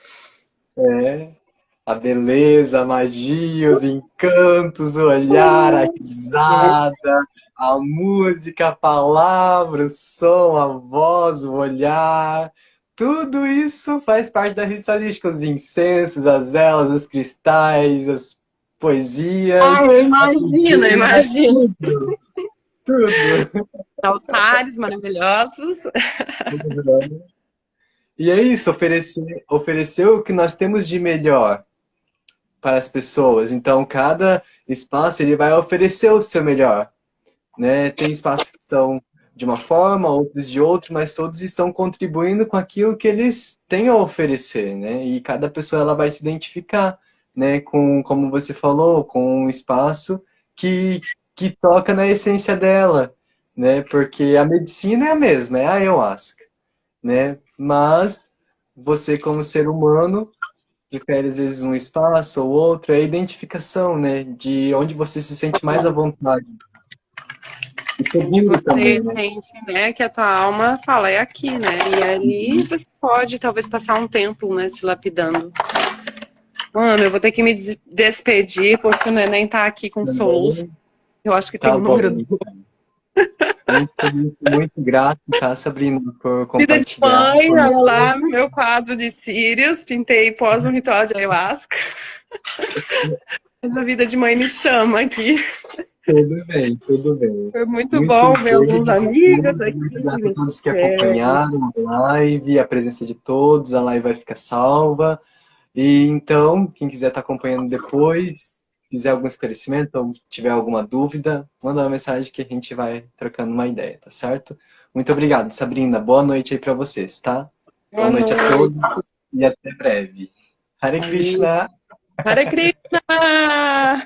A beleza, a magia, os encantos, o olhar, a risada, a música, a palavra, o som, a voz, o olhar. Tudo isso faz parte da ritualística. Os incensos, as velas, os cristais, as poesias. Eu imagino. Tudo. Altares maravilhosos. E é isso, oferecer o que nós temos de melhor para as pessoas. Então, cada espaço ele vai oferecer o seu melhor, né? Tem espaços que são de uma forma, outros de outra, mas todos estão contribuindo com aquilo que eles têm a oferecer, né? E cada pessoa ela vai se identificar, né? Com, como você falou, com um espaço que toca na essência dela, né? Porque a medicina é a mesma, é a ayahuasca, né? Mas você como ser humano prefere às vezes um espaço ou outro, é a identificação, né? De onde você se sente mais à vontade. E Onde seguro você também, né? sente, né, que a tua alma fala, é aqui, né? E ali Uhum. você pode, talvez, passar um tempo, né, se lapidando. Mano, eu vou ter que me despedir, porque o neném tá aqui com soluço. Também. Eu acho que tem Tá o número bom. do Muito grato, tá, Sabrina, por Vida de compartilhar mãe, olha lá no conosco. meu quadro de círios, pintei pós um ritual de ayahuasca. Mas a vida de mãe me chama aqui. Tudo bem, tudo bem. Foi muito bom Muitos ver alguns beijos a amigos todos, aqui muito grato a nesse todos que chat. acompanharam a live, a presença de todos, a live vai ficar salva. E então, quem quiser estar acompanhando depois, quiser algum esclarecimento ou tiver alguma dúvida, manda uma mensagem que a gente vai trocando uma ideia, tá certo? Muito obrigado, Sabrina. Boa noite aí para vocês, tá? Boa Boa noite a noite. todos e até breve. Hare Valeu. Krishna! Hare Krishna!